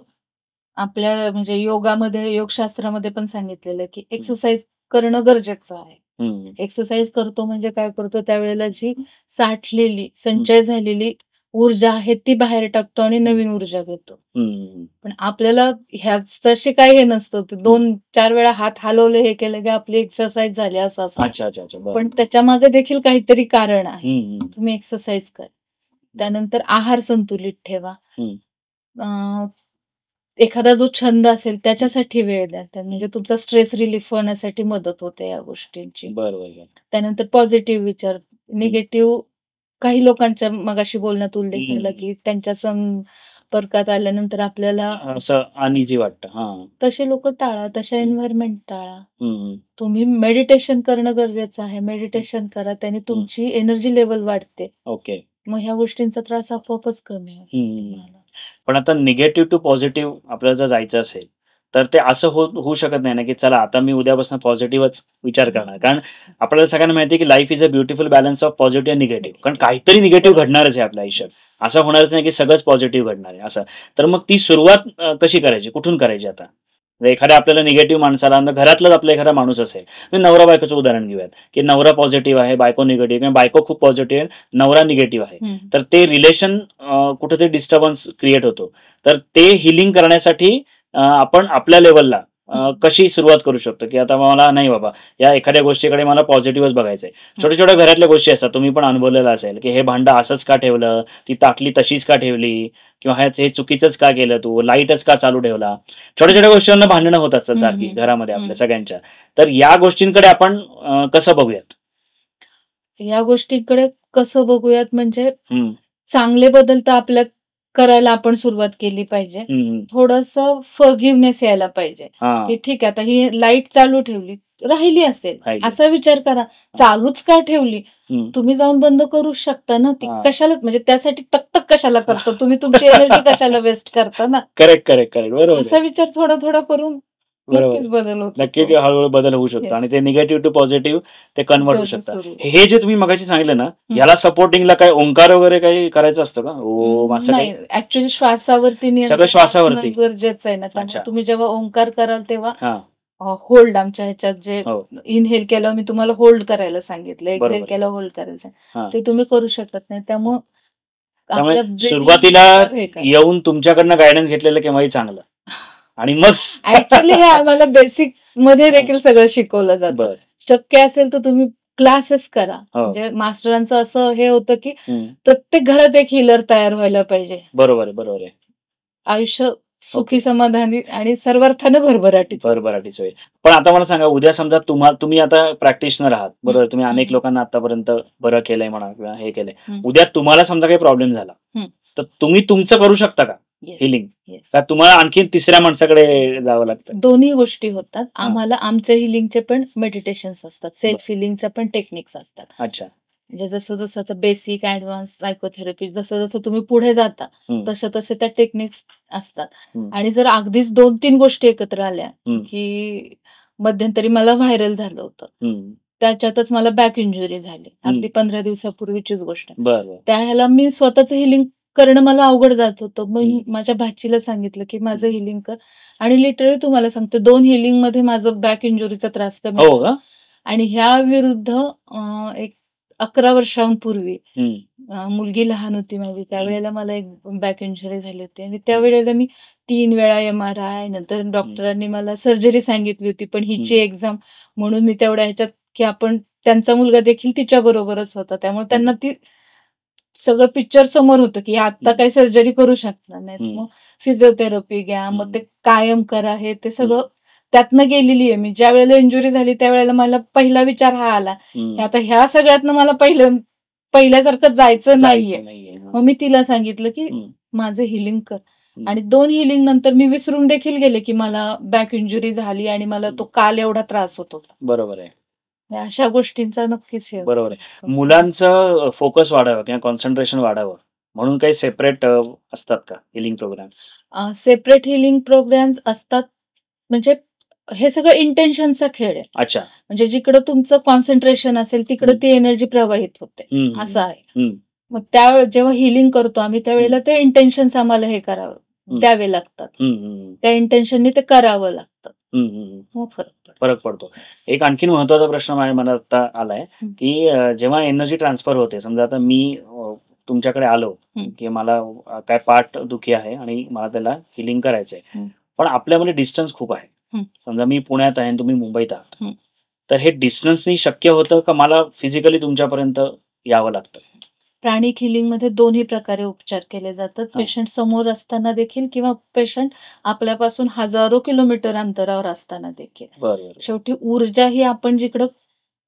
आपल्या म्हणजे योगामध्ये, योगशास्त्रामध्ये पण सांगितलेलं आहे, की हं, एक्सरसाइज करणं गरजेचं आहे. हं, एक्सरसाइज करतो म्हणजे काय करतो, त्यावेळेला जी साठलेली, हं, संचय झालेली ऊर्जा आहे ती बाहेर टाकतो आणि हं, नवीन ऊर्जा घेतो. हं, पण आपल्याला ह्याच्याशी काही हे नसतं. हं. 2-4 वेळा हात हलवले, हे केलं की आपली एक्सरसाइज झाली असं असतं. अच्छा, अच्छा, अच्छा. बरं. पण त्याच्यामागे देखील काहीतरी कारण आहे. हं, हं, तुम्ही एक्सरसाइज करा. त्यानंतर आहार संतुलित ठेवा. हं, अ, एखादा जो छंद असेल हं, त्याच्यासाठी वेळ द्या. म्हणजे तुमचा स्ट्रेस रिलीफ होण्यासाठी मदत होते या गोष्टींची. बरं, बरं, बरं. त्यानंतर पॉझिटिव्ह विचार, हं, निगेटिव्ह काही लोकांच्या मगाशी बोलण्यात उल्लेख झाला, हं. की त्यांच्या संपर्कात आल्यानंतर आपल्याला असं अनइझी वाटतं. हां. तसे लोकं टाळा, तशा हं, एन्व्हायर्नमेंट टाळा. हं, हं, तुम्ही मेडिटेशन करणं गरजेचं आहे. हं, मेडिटेशन करा. त्याने हं. तुमची एनर्जी लेव्हल वाढते. ओके. मग ह्या गोष्टींचा त्रास आपोआपच कमी हं, होतो हं, हं. तुम्हाला. पण आता निगेटिव्ह टू पॉझिटिव्ह आपल्याला जर जायचं असेल, तर ते असं होऊ शकत नाही ना, की चला आता मी उद्यापासून पॉझिटिव्हच विचार करणार. कारण आपल्याला सगळ्यांना माहिती आहे, की life is a beautiful balance of positive आणि निगेटिव्ह. कारण काहीतरी निगेटिव्ह बरोबर. घडणारच आहे आपल्या आयुष्यात. असं होणारच नाही, की सगळंच पॉझिटिव्ह घडणार आहे असं. तर मग ती सुरुवात कशी करायची? कुठून करायची आता? जर एखाद्या आपल्याला निगेटिव्ह माणसाला घरातलाच आपला एखादा माणूस असेल, म्हणजे नवरा-बायकोचं उदाहरण घेऊयात, की नवरा पॉझिटिव्ह आहे, बायको निगेटिव्ह किंवा बायको खूप पॉझिटिव्ह आहे, नवरा निगेटिव्ह आहे. हं. तर ते रिलेशन कुठेतरी डिस्टर्बन्स क्रिएट होतो. तर ते हीलिंग करण्यासाठी आपण आपल्या लेव्हलला हं. कशी सुरुवात करू शकतो, की आता मला नाही बाबा, या एखाद्या गोष्टीकडे मला पॉझिटिव्हच बघायचंय. हं. छोट्या-छोट्या घरातल्या गोष्टी असतात, तुम्ही पण अनुभवलेलं असेल, की हे भांडं असंच का ठेवलं? ती ताटली तशीच का ठेवली? किंवा हे चुकीचंच का केलं तू? लाईटच का चालू ठेवला? छोट्या-छोट्या गोष्टींवरनं भांडणं होत असतात हं, सारखी हं, घरामध्ये हं. आपल्या सगळ्यांच्या. तर या गोष्टींकडे आपण कसं बघूयात? या गोष्टीकडे कसं बघूयात म्हणजे हं, चांगले बदल तर आपल्यात करायला आपण सुरुवात केली पाहिजे. हं, हं. थोडंसं फॉरगिव्हनेस यायला पाहिजे, हां, की ठीक आहे आता ही लाईट चालू ठेवली, राहिली असेल, राहिली असा असेल. विचार करा. हां, चालूच का ठेवली? हं. तुम्ही जाऊन बंद करू शकता ना ती. हां. कशाला म्हणजे त्यासाठी तक-तक कशाला करता? तुम्ही तुमची एनर्जी कशाला वेस्ट करता ना? Correct, correct, correct. बरोबर आहे. असा विचार थोडा-थोडा करून बरोबर नक्कीच आहे. बदल होतो नक्की तो. ते हळू-हळू बदल होऊ शकतो येस. आणि ते निगेटिव्ह टू पॉझिटिव्ह ते कन्व्हर्ट होऊ करणं शकतात. सुरू. हे जे तुम्ही मगाशी सांगितलं ना, हं. ह्याला सपोर्टिंगला काही ओंकार वगैरे काही करायचं असतं का? ओम असं काही? नाही ॲक्चुअली श्वासावरती सगळं नियंत्रण श्वासावरती? असणं गरजेचं आहे ना. त्यामुळे अच्छा. तुम्ही जेव्हा ओंकार कराल तेव्हा हां. होल्ड आमच्या ह्याच्यात जे हो. इन्हेल केल्यावर मी तुम्हाला होल्ड करायला सांगितलं. एक्झेल बरोबर आहे. केल्यावर होल्ड करायचं. हां. ते तुम्ही करू शकत नाही. त्यामुळं त्यामुळे आपल्या सुरुवातीला ब्रीथिंगवर हे करा. येऊन तुमच्याकडनं गाईडन्स घेतलेलं केव्हाही चांगलं आणि मग ॲक्चुअली हे आम्हाला बेसिकमध्ये हां. देखील सगळं शिकवलं जातं. बरं. शक्य असेल तर तुम्ही क्लासेस करा. हो. म्हणजे मास्टरांचं असं हे होतं, की हं. प्रत्येक घरात एक हीलर तयार व्हायला पाहिजे. बरोबर आहे, बरोबर आहे. आयुष्य सुखी, ओके. समाधानी आणि सर्वार्थानं भरभराटीचं होईल. भरभराटीचं होईल. पण आता मला सांगा, उद्या समजा तुम्ही आता प्रॅक्टिशनर आहात, हं, बरोबर? तुम्ही हं, अनेक हं. लोकांना आतापर्यंत बरं केलंय म्हणा किंवा हे केलंय. हं. उद्या तुम्हाला समजा काही प्रॉब्लेम झाला, हं. तर तुम्ही तुमचं करू शकता का येस, हिलिंग? येस. का तुम्हाला आणखीन तिसऱ्या माणसाकडे जावं लागतं? दोन्ही गोष्टी होतात. हां. आम्हाला आमच्या हिलिंगचे पण मेडिटेशन्स असतात. बरं. सेल्फ हिलिंगच्या पण टेक्निक्स असतात. अच्छा. म्हणजे जसं-जसं आता बेसिक, ॲडव्हान्स सायकोथेरपी जसं-जसं तुम्ही पुढे जाता, हं. तसे-तसे त्या टेक्निक्स असतात. हं. आणि जर अगदीच 2-3 गोष्टी एकत्र आल्या, हं. की मध्यंतरी मला व्हायरल झालं होतं. हं. त्याच्यातच मला बॅक इंजुरी झाली. अगदी हं. 15 दिवसापूर्वीचीच गोष्ट आहे. बरं, बरं. त्या ह्याला मी स्वतःचं हिलिंग करणं मला अवघड जात होतं. मग हं. माझ्या भाचीला सांगितलं, की माझं हिलिंग कर. आणि लिटरली तुम्हाला सांगते 2 हिलिंगमध्ये माझं बॅक इंजुरीचा त्रास कमी हो झाला. का? आणि ह्या विरुद्ध एक 11 वर्षांपूर्वी हं. मुलगी लहान होती माझी. त्यावेळेला मला एक बॅक इंजुरी झाली होती आणि त्यावेळेला मी 3 वेळा एम-आर-आय, नंतर डॉक्टरांनी मला सर्जरी सांगितली होती. पण हिची एक्झाम म्हणून मी तेवढ्या ह्याच्यात, की आपण त्यांचा मुलगा देखील तिच्याबरोबरच होता. त्यामुळे त्यांना ती सगळं पिक्चर समोर होतं, की आता काही सर्जरी करू शकणार नाहीत. हं. मग फिजिओथेरपी घ्या, मग ते हं. कायम करा, हे ते सगळं त्यातनं गेलेली आहे मी. ज्यावेळेला इंजुरी झाली त्यावेळेला मला पहिला विचार हा आला, की आता ह्या सगळ्यातनं मला पहिल्यासारखं जायचं नाहीये. जायचं नाहीये. हां. मग मी तिला सांगितलं, की हं. माझं हिलिंग कर. हं. आणि 2 हिलिंग नंतर मी विसरून देखील गेले, की मला बॅक इंजुरी झाली आणि मला तो काल एवढा त्रास होत होता. बरोबर आहे. अशा गोष्टींचा नक्कीच हे बरोबर आहे. मुलांचं फोकस वाढावं किंवा कॉन्सन्ट्रेशन वाढावं म्हणून काही सेपरेट असतात का healing programmes? Separate healing programmes असतात. म्हणजे हे सगळं इंटेन्शनचा खेळ आहे. अच्छा. म्हणजे जिकडं तुमचं कॉन्सन्ट्रेशन असेल तिकडं ती एनर्जी प्रवाहित होते. हं. असं आहे. हं. मग जेव्हा हिलिंग करतो आम्ही त्यावेळेला ते इंटेन्शन्स आम्हाला हे करावं द्यावे लागतात. हं, हं. त्या इंटेन्शननी ते करावं लागतं. हं, हं. मग फरक पडतो. फरक पडतो. एक आणखीन महत्त्वाचा प्रश्न माझ्या मनात आता आलाय, की जेव्हा एनर्जी ट्रान्सफर होते, समजा आता मी तुमच्याकडे आलो, की मला काय पाठदुखी आहे आणि मला त्याला हिलिंग करायचंय. पण आपल्यामध्ये डिस्टन्स खूप आहे. समजा मी पुण्यात आहे आणि तुम्ही मुंबईत आहात. तर हे डिस्टन्सनी शक्य होतं का मला फिजिकली तुमच्यापर्यंत यावं लागतं? प्राणिक हिलिंगमध्ये दोन्ही प्रकारे उपचार केले जातात. पेशंट समोर असताना देखील किंवा पेशंट आपल्यापासून हजारो किलोमीटर अंतरावर असताना देखील. बरं. शेवटी ऊर्जा ही आपण जिकडं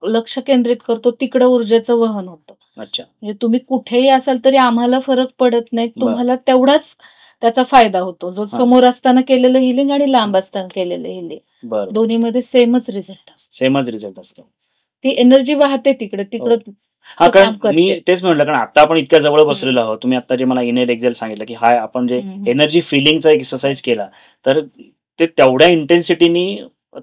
लक्ष केंद्रित करतो तिकडं ऊर्जेचं वहन होतं. अच्छा. म्हणजे तुम्ही कुठेही असाल तरी आम्हाला फरक पडत नाही. तुम्हाला तेवढाच त्याचा फायदा होतो. जो समोर असताना केलेलं हिलिंग आणि लांब असताना केलेलं हिलिंग. बरं. दोन्हीमध्ये सेमच रिझल्ट असतो. सेमच रिझल्ट असतो. ती एनर्जी वाहते तिकडं हां, कारण काम करते. मी तेच म्हटलं, कारण आता आपण इतक्या जवळ बसलेलो आहोत. तुम्ही आता जे मला इनहेल एक्झेल सांगितलं, की हा आपण जे एनर्जी फिलिंगचा एक्सरसाइज केला, तर ते तेवढ्या इंटेन्सिटीनी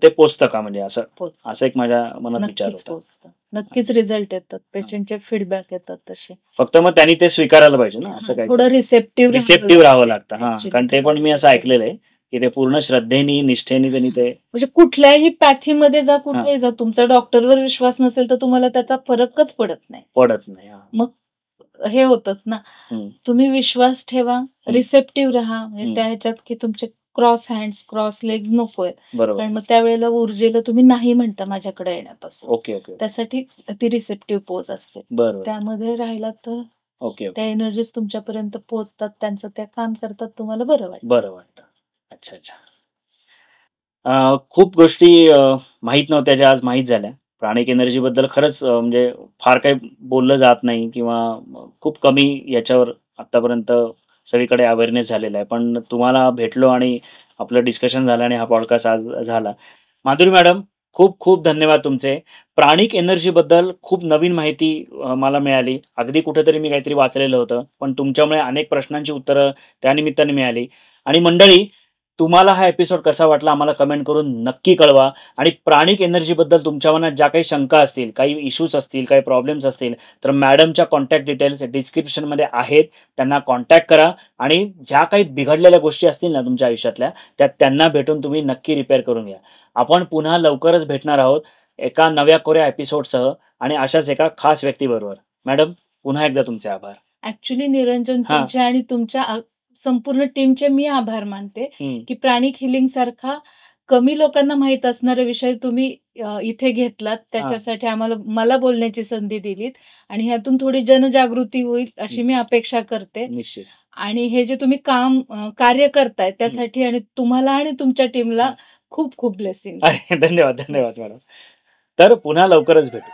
ते पोहोचतं का म्हणजे असं एक माझ्या मनात विचार नक्कीच होता. पोहोचतं. नक्कीच रिझल्ट येतात. पेशंटचे फीडबॅक येतात तसे. फक्त मग त्यांनी ते स्वीकारायला पाहिजे ना, असं काही थोडं रिसेप्टिव्ह राहावं लागतं. हां, कारण ते पण मी असं ऐकलेलं आहे, की ते पूर्ण श्रद्धेने, निष्ठेने त्यांनी ते म्हणजे कुठल्याही पॅथीमध्ये जा, कुठेही जा, तुमचा डॉक्टरवर विश्वास नसेल तर तुम्हाला त्याचा फरकच पडत नाही. हां. मग हे होतच ना. तुम्ही विश्वास ठेवा, रिसेप्टिव्ह राहा. म्हणजे त्या ह्याच्यात की तुमचे क्रॉस हँड्स, क्रॉस लेग्स नकोय. कारण मग त्यावेळेला ऊर्जेला तुम्ही नाही म्हणता माझ्याकडे येण्यापासून. ओके. त्यासाठी ती रिसेप्टिव्ह पोज असते. बरोबर. त्यामध्ये राहिला तर ओके. त्या एनर्जीज तुमच्यापर्यंत पोहोचतात, त्यांचं त्या काम करतात, तुम्हाला बरं वाटतं. अच्छा. खूप गोष्टी माहीत नव्हत्या ज्या आज माहीत झाल्या. प्राणिक एनर्जीबद्दल खरंच म्हणजे फार काही बोललं जात नाही किंवा खूप कमी याच्यावर आत्तापर्यंत सगळीकडे अवेअरनेस झालेला आहे. पण तुम्हाला भेटलो आणि आपलं डिस्कशन झालं आणि हा पॉडकास्ट आज झाला. माधुरी मॅडम, खूप धन्यवाद तुमचे. प्राणिक एनर्जीबद्दल खूप नवीन माहिती मला मिळाली. अगदी कुठेतरी मी काहीतरी वाचलेलं होतं. पण तुमच्यामुळे अनेक प्रश्नांची उत्तरं त्यानिमित्ताने मिळाली. आणि मंडळी, तुम्हाला हा एपिसोड कसा वाटला आम्हाला कमेंट करून नक्की कळवा. आणि प्राणिक एनर्जीबद्दल तुमच्या मनात ज्या काही शंका असतील, काही इश्यूज असतील, काही प्रॉब्लेम्स असतील, तर मॅडमच्या कॉन्टॅक्ट डिटेल्स डिस्क्रिप्शनमध्ये आहेत. त्यांना कॉन्टॅक्ट करा आणि ज्या काही बिघडलेल्या गोष्टी असतील ना तुमच्या आयुष्यातल्या, त्या त्यांना भेटून तुम्ही नक्की रिपेअर करून घ्या. आपण पुन्हा लवकरच भेटणार आहोत एका नव्या कोऱ्या एपिसोडसह आणि अशाच एका खास व्यक्तीबरोबर. मॅडम, पुन्हा एकदा तुमचे आभार. ॲक्चुअली निरंजन, तुमच्या आणि तुमच्या संपूर्ण टीमचे मी आभार मानते, की प्राणिक हिलिंग सारखा कमी लोकांना माहीत असणारा विषय तुम्ही इथे घेतलात. त्याच्यासाठी मला बोलण्याची संधी दिलीत आणि ह्यातून थोडी जनजागृती होईल अशी मी अपेक्षा करते. निश्चित. आणि हे जे तुम्ही कार्य करताय त्यासाठी आणि तुम्हाला आणि तुमच्या टीमला हं. खूप खूप ब्लेसिंग्स. अरे धन्यवाद, येस. धन्यवाद मॅडम. तर पुन्हा लवकरच भेटू.